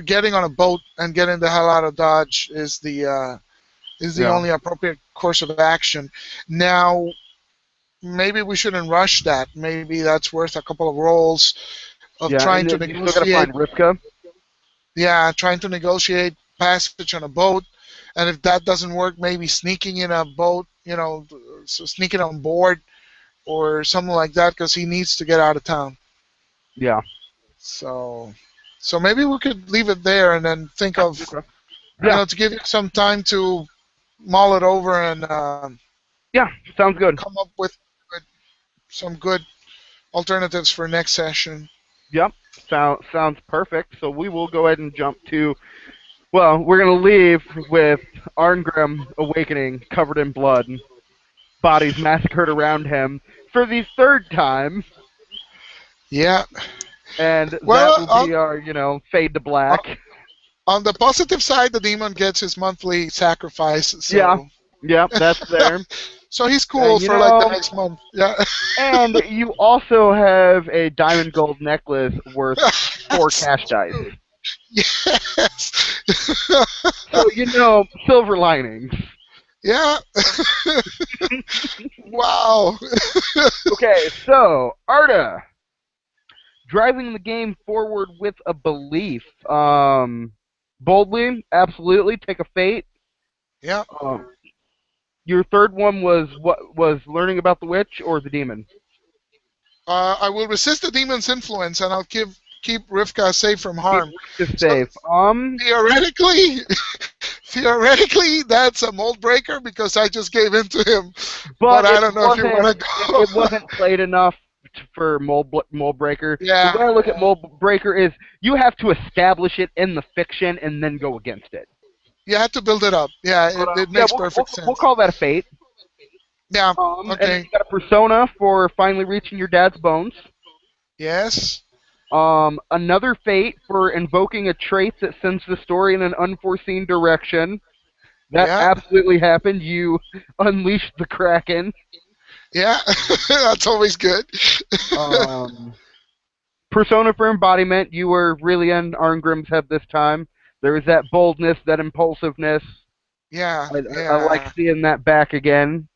getting on a boat and getting the hell out of Dodge is the Yeah. only appropriate course of action. Now, maybe we shouldn't rush that. Maybe that's worth a couple of rolls of Yeah, trying and to then you still got to negotiate. find Rivka. Yeah, trying to negotiate passage on a boat, and if that doesn't work, maybe sneaking in a boat. So sneaking on board or something like that, because he needs to get out of town. Yeah. So, maybe we could leave it there and then think of, Okay. Yeah. to give you some time to mull it over and Yeah, sounds good. come up with some good alternatives for next session. Yep, sounds perfect. So we will go ahead and jump to. Well, we're gonna leave with Arngrim awakening, covered in blood, bodies massacred around him for the third time, Yeah. and that Well, will be our, fade to on, black. on the positive side, the demon gets his monthly sacrifice, Yeah, so yep, that's there. so he's And cool for like the next month. Yeah. and you also have a diamond gold necklace worth 4 cash dice. Yes. So silver linings. Yeah. Wow. Okay, so Arda, driving the game forward with a belief. Boldly, absolutely, take a fate. Yeah. Um, your third one was what was learning about the witch or the demon? I will resist the demon's influence, and I'll keep Rivka safe from Keep harm. Rika So safe. theoretically, theoretically, that's a mold breaker because I just gave in to him. But But I don't know if you want to it go. wasn't played enough for mold breaker. The Yeah. way I look at mold breaker is you have to establish it in the fiction and then go against it. You have to build it up. Yeah, But it yeah, makes perfect we'll sense. call that a fate. Yeah. And then Okay. you got a persona for finally reaching your dad's bones. Yes. Another fate for invoking a trait that sends the story in an unforeseen direction. That Yeah. absolutely happened. You unleashed the Kraken. Yeah. That's always good. Um, persona for embodiment. You were really in Arngrim's head this time. There was that boldness, that impulsiveness. Yeah. I like Yeah. seeing that back again.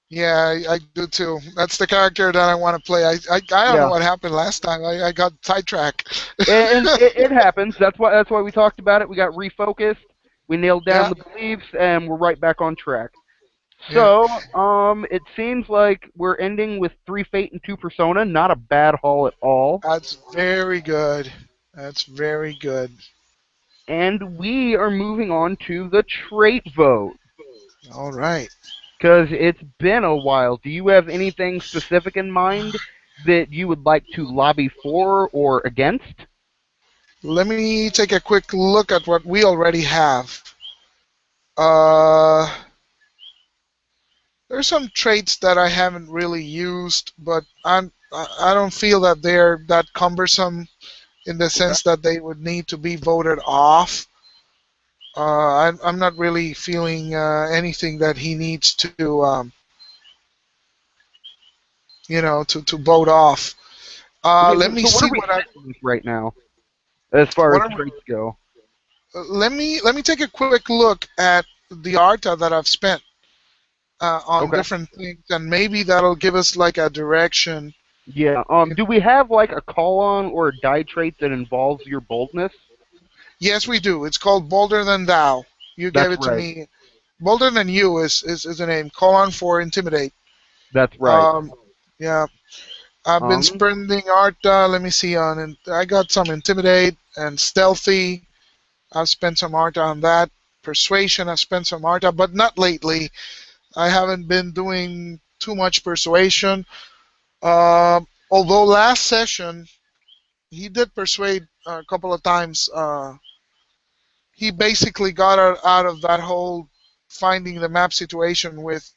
Yeah, I do too. That's the character that I want to play. I don't know Yeah, what happened last time. I got sidetracked. and it happens. That's why we talked about it. We got refocused. We nailed down Yeah, the beliefs, and we're right back on track. yeah. So, it seems like we're ending with 3 Fate and 2 Persona. Not a bad haul at all. That's very good. That's very good. And we are moving on to the trait vote. All right. Because it's been a while. Do you have anything specific in mind that you would like to lobby for or against? Let me take a quick look at what we already have. Uh, there's some traits that I haven't really used, but I don't feel that they're that cumbersome in the Okay. sense that they would need to be voted off. I'm not really feeling anything that he needs to, to vote off. Okay, Let me so what are see we what I. sitting with right now as far What as are traits go? let me take a quick look at the ARTA that I've spent on Okay. different things, and maybe that'll give us like a direction. Yeah. Do we have like a call on or a die trait that involves your boldness? Yes, we do. It's called Bolder Than Thou. You gave That's it to right. me. Bolder Than You is the name. Call on for Intimidate. That's right. Um, yeah. I've been Um, spending ARTA. Let me see on, and I got some Intimidate and Stealthy. I've spent some ARTA on that. Persuasion. I've spent some ARTA, but not lately. I haven't been doing too much persuasion. Although last session he did persuade a couple of times. He basically got out of that whole finding the map situation with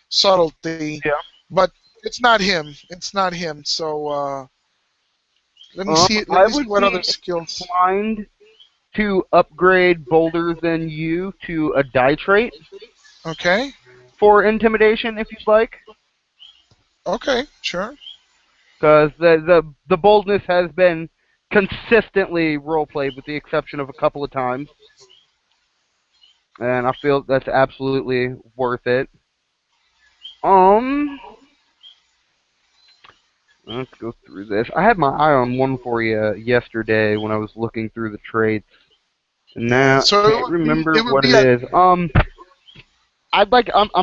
subtlety, yeah. but it's not him. It's not him. So let me see. Let I me see would what other be skills. inclined to upgrade bolder than you to a die trait Okay. for intimidation if you'd like. Okay. Sure. Because the boldness has been consistently role played with the exception of a couple of times. And I feel that's absolutely worth it. Um let's go through this. I had my eye on one for you yesterday when I was looking through the traits. And Yeah. now I So can't remember it would what be it a is. I'm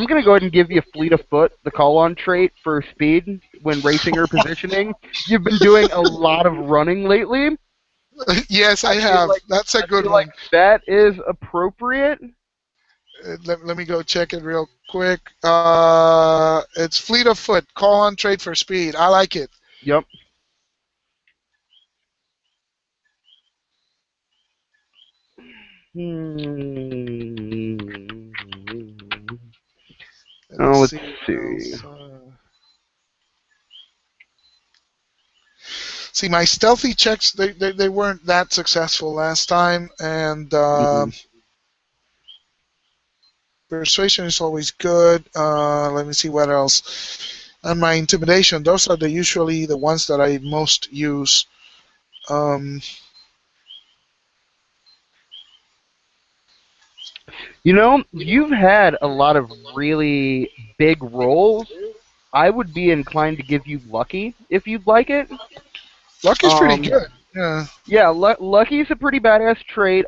gonna go ahead and give you fleet of foot, the call on trait for speed when racing or positioning. You've been doing a lot of running lately. yes, I I feel have. like That's a I good feel like one. that is appropriate. Let me go check it real quick. It's fleet of foot. Call on trade for speed. I like it. Yep. Hmm. Let me Oh, let's see what see. else. See, my stealthy checks, they weren't that successful last time, and Mm-mm. persuasion is always good. Let me see what else. And my intimidation, those are usually the ones that I most use. Um, You know, you've had a lot of really big roles. I would be inclined to give you Lucky if you'd like it. Lucky's pretty Um, good. Yeah. yeah, Lucky's a pretty badass trait.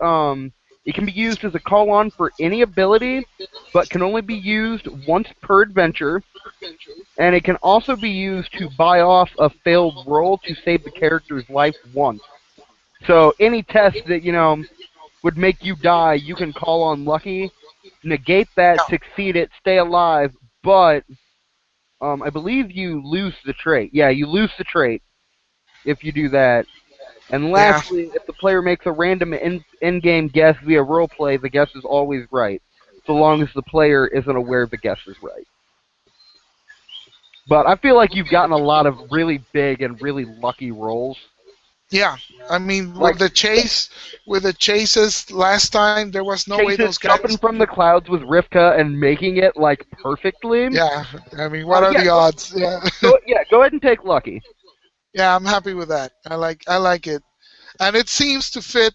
It can be used as a call on for any ability, but can only be used once per adventure. And it can also be used to buy off a failed roll to save the character's life once. So any test that, would make you die, you can call on Lucky, negate that, Yeah. succeed it, stay alive, but I believe you lose the trait. Yeah, you lose the trait if you do that. And Yeah. lastly, if the player makes a random in-game guess via roleplay, the guess is always right, so long as the player isn't aware the guess is right. But I feel like you've gotten a lot of really big and really lucky rolls. Yeah. I mean, Like with the chases last time, there was no way Chase's those jumping guys. from the clouds with Rivka and making it like perfectly. Yeah. I mean, what are Yeah, the odds? Yeah. go ahead and take lucky. Yeah. I'm happy with that. I like it, and it seems to fit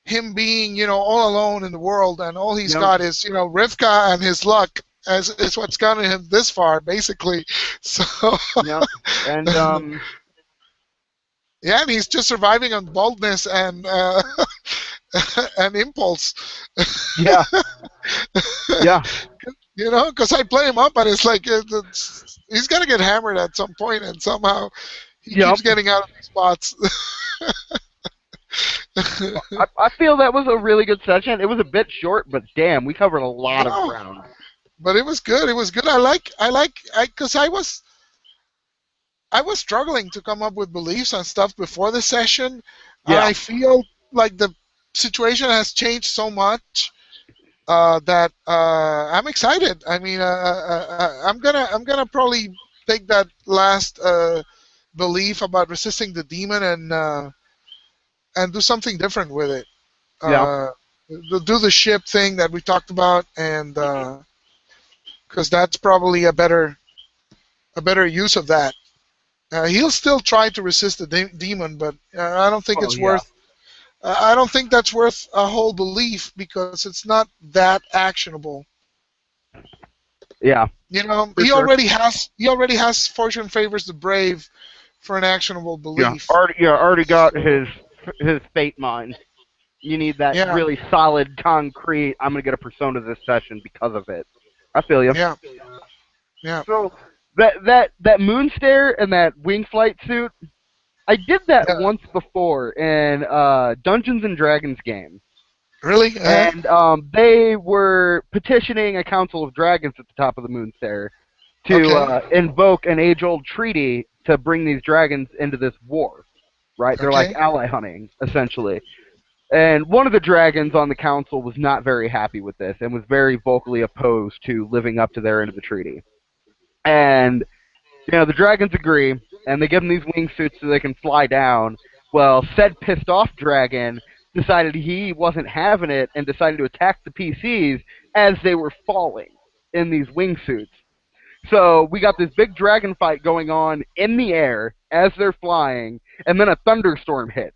him being, all alone in the world, and all he's Yep, got is, Rivka and his luck as is what's gotten him this far, basically. So, yep, and yeah, and he's just surviving on boldness and and impulse. yeah, yeah, Because I play him up, and it's like he's gonna get hammered at some point, and somehow he yep. keeps getting out of these spots. I feel that was a really good session. It was a bit short, but damn, we covered a lot of No, ground. but it was good. It was good. Because I was struggling to come up with beliefs and stuff before the session, and Yeah, I feel like the situation has changed so much that I'm excited. I mean, I'm gonna probably take that last belief about resisting the demon and do something different with it. yeah. Uh, do the ship thing that we talked about, and because that's probably a better use of that. He'll still try to resist the demon, but I don't think Oh it's yeah, worth. I don't think that's worth a whole belief because it's not that actionable. yeah, for He sure. already has fortune favors the brave for an actionable belief. Already got So his fate mine. You need that yeah, really solid, concrete. I'm gonna get a persona this session because of it. I feel you. yeah, yeah. So that moon stare and that wing flight suit, I did that Yeah. once before in Dungeons and Dragons game, Really? Yeah. and they were petitioning a council of dragons at the top of the moon stare to Okay. invoke an age-old treaty to bring these dragons into this war. Right? They're like Okay. ally hunting essentially. And one of the dragons on the council was not very happy with this and was very vocally opposed to living up to their end of the treaty. And the dragons agree, and they give them these wingsuits so they can fly down. Well, said pissed off dragon decided he wasn't having it and decided to attack the PCs as they were falling in these wingsuits. So we got this big dragon fight going on in the air as they're flying, and then a thunderstorm hits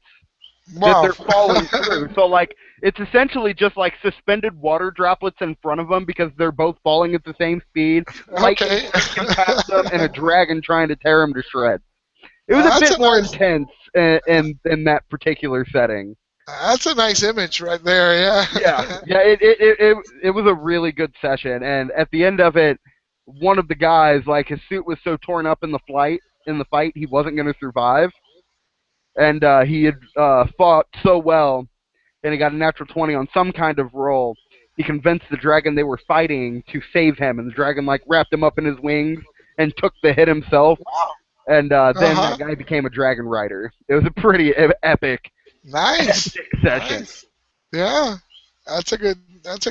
that Wow. they're falling through. So like it's essentially just like suspended water droplets in front of them because they're both falling at the same speed, lightning Okay. flicking past them, and a dragon trying to tear them to shreds. It was a that's bit a more nice. intense in that particular setting. That's a nice image right there. Yeah, Yeah. yeah, it was a really good session, and at the end of it, one of the guys, like his suit was so torn up in the fight, he wasn't going to survive, and he had fought so well and he got a natural 20 on some kind of roll he convinced the dragon they were fighting to save him, and the dragon like wrapped him up in his wings and took the hit himself. Wow. And then Uh-huh. that guy became a dragon rider. It was a pretty epic, Nice. epic session. Nice. Yeah. That's a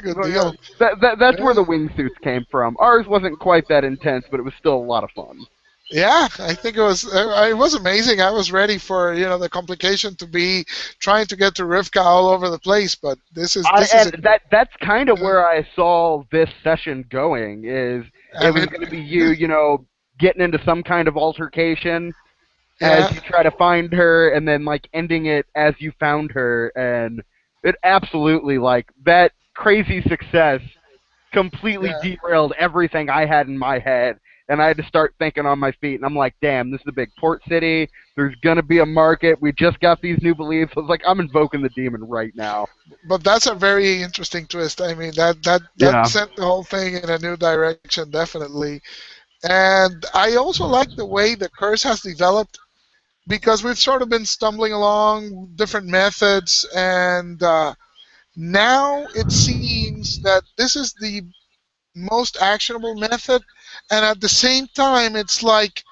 good So, yeah, deal. that's where Yeah. the wingsuits came from. Ours wasn't quite that intense, but it was still a lot of fun. Yeah, I think it was amazing. I was ready for the complication to be trying to get to Rivka all over the place, but this is a And that's kind of where I saw this session going. Is it and was it going to be you, getting into some kind of altercation as yeah, you try to find her, and then like ending it as you found her, and it absolutely like that crazy success completely yeah. derailed everything I had in my head. And I had to start thinking on my feet. And I'm like, damn, this is a big port city. There's going to be a market. We just got these new beliefs. I was like, I'm invoking the demon right now. But that's a very interesting twist. I mean, that Yeah. sent the whole thing in a new direction, definitely. And I also like the way the curse has developed because we've sort of been stumbling along different methods, and now it seems that this is the most actionable method, and at the same time, it's like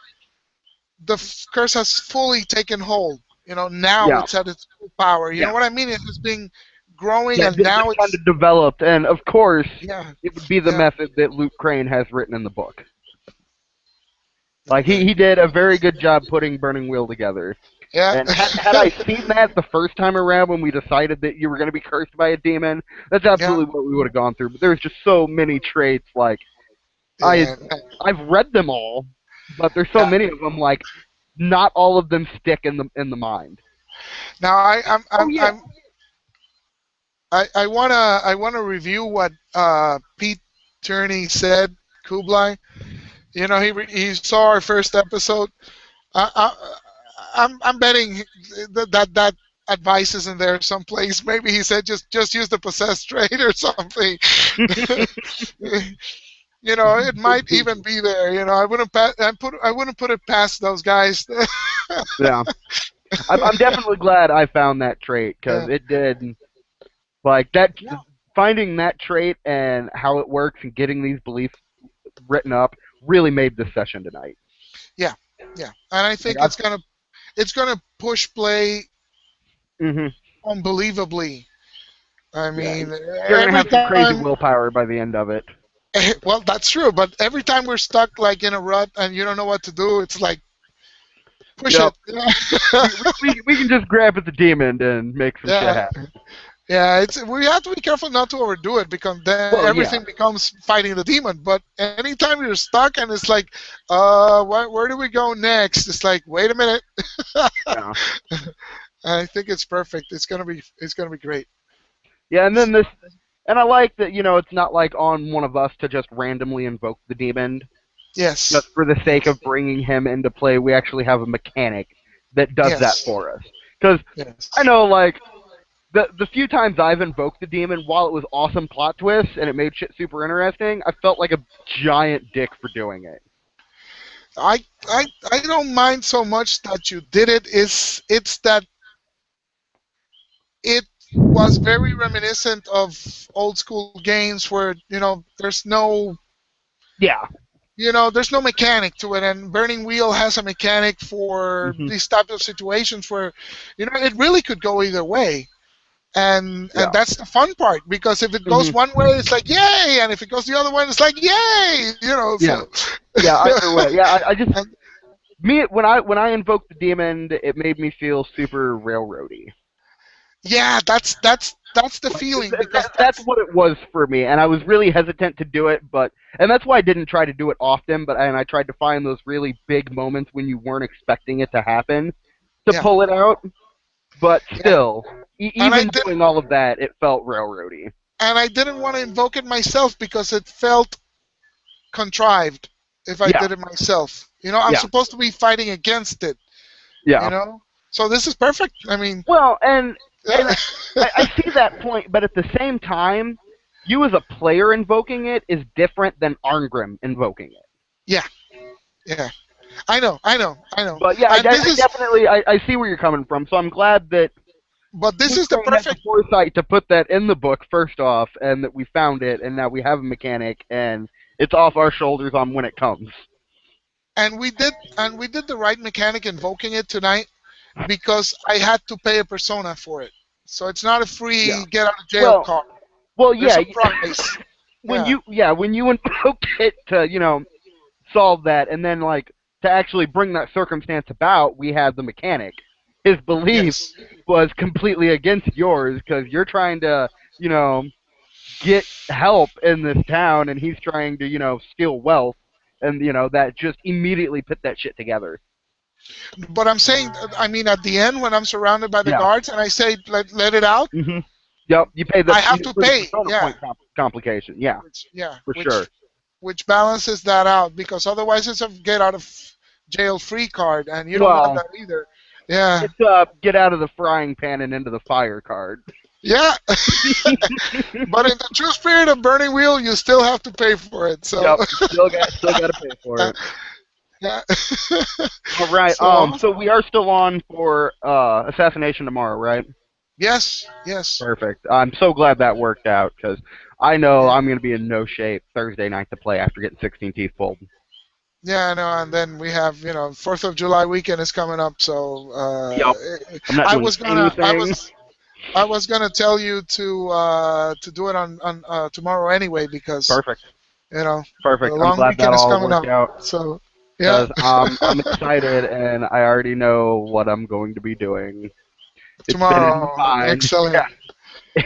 the curse has fully taken hold. Now Yeah. it's at its full power. You Yeah. know what I mean? It has been growing, Yeah. and now This kind it's of developed. And of course, yeah, it would be the yeah, method that Luke Crane has written in the book. Like, okay, he did a very good job putting Burning Wheel together. yeah, And had I seen that the first time around when we decided that you were going to be cursed by a demon, that's yeah, absolutely what we would have gone through. But there's just so many traits. Like I, yeah, I've read them all, but there's so yeah. many of them. Like not all of them stick in the mind. Now Oh yeah. I wanna review what Pete Turney said. Kublai. He saw our first episode. I, I'm betting that advice is in there someplace. Maybe he said just use the possessed trait or something. It might even be there. I wouldn't put it past those guys. Yeah. I'm definitely glad I found that trait because Yeah, it did. Like that, yeah, finding that trait and how it works and getting these beliefs written up really made this session tonight. yeah, yeah. And I Like think it's gonna push play hmm unbelievably. I yeah, mean, you're gonna every have some crazy time. willpower by the end of it. Well, that's true. But every time we're stuck like in a rut and you don't know what to do, it's like push Yep. it. We can just grab at the demon and make some shit Yeah, happen. yeah. It's we have to be careful not to overdo it because then Well, yeah. everything becomes fighting the demon. But anytime you're stuck and it's like, where do we go next? It's like, wait a minute. Yeah. I think it's perfect. It's gonna be great. Yeah, and then this, and I like that, it's not like on one of us to just randomly invoke the demon. Yes, Just for the sake of bringing him into play, we actually have a mechanic that does that yes, for us. Because I yes. know, like, the few times I've invoked the demon, while it was awesome plot twists and it made shit super interesting, I felt like a giant dick for doing it. I don't mind so much that you did it. It's that it was very reminiscent of old school games where Yeah. there's no mechanic to it, and Burning Wheel has a mechanic for hmm these types of situations where it really could go either way. And Yeah. that's the fun part because if it goes hmm one way, it's like yay, and if it goes the other way, it's like yay. Yeah. So Yeah. Either way. Yeah. I just and, me when I invoked the demon, it made me feel super railroady. yeah, that's the Like feeling because that's that's what it was for me, and I was really hesitant to do it, and that's why I didn't try to do it often. And I tried to find those really big moments when you weren't expecting it to happen to yeah, pull it out. But yeah. still, And I even did doing all of that, it felt railroady. and I didn't want to invoke it myself because it felt contrived if I Yeah, did it myself. I'm yeah, supposed to be fighting against it. You yeah. know, so this is perfect. I mean, Well, and yeah, I see that point, but at the same time, you as a player invoking it is different than Arngrim invoking it. yeah, yeah. I know. But yeah, And this I is, definitely I see where you're coming from. So I'm glad that But this We is the had the perfect. foresight to put that in the book first off, and that we found it, and now we have a mechanic, and it's off our shoulders on when it comes. And we did the right mechanic invoking it tonight because I had to pay a persona for it. So it's not a Yeah. free get out of jail Well, card. well, There's yeah. a price. When Yeah. you invoke it to solve that, and then like to actually bring that circumstance about, we had the mechanic. His belief Yes. was completely against yours because you're trying to you know get help in this town, and he's trying to steal wealth, and that just immediately put that shit together. But I'm saying, I mean, at the end when I'm surrounded by the Yeah. guards and I say let it out, Mhm. Yep. You pay I have to for the pay. persona Yeah. point complication. Yeah, Which yeah, for sure. which balances that out because otherwise it's a get out of jail free card and you don't want Well, that either. Yeah. it's get out of the frying pan and into the fire card. Yeah. But in the true spirit of Burning Wheel, you still have to pay for it. So Yep. Still got to pay for it. yeah. All right. So So we are still on for assassination tomorrow, right? yes, yes. Perfect. I'm so glad that worked out because I know Yeah. I'm going to be in no shape Thursday night to play after getting 16 teeth pulled. Yeah, I know, and then we have 4th of July weekend is coming up, so Yep. I'm not I doing was gonna anything. I was gonna tell you to do it on tomorrow anyway because Perfect. the Perfect. I'm long glad that weekend is all coming worked up. out So yeah, because I'm excited and I already know what I'm going to be doing. It's been in tomorrow. my mind. Excellent, Yeah,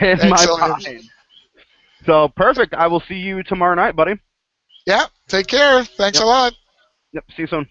in my excellent. mind. So perfect. I will see you tomorrow night, buddy. Yeah, take care. Thanks Yep. a lot. Yep. See you soon.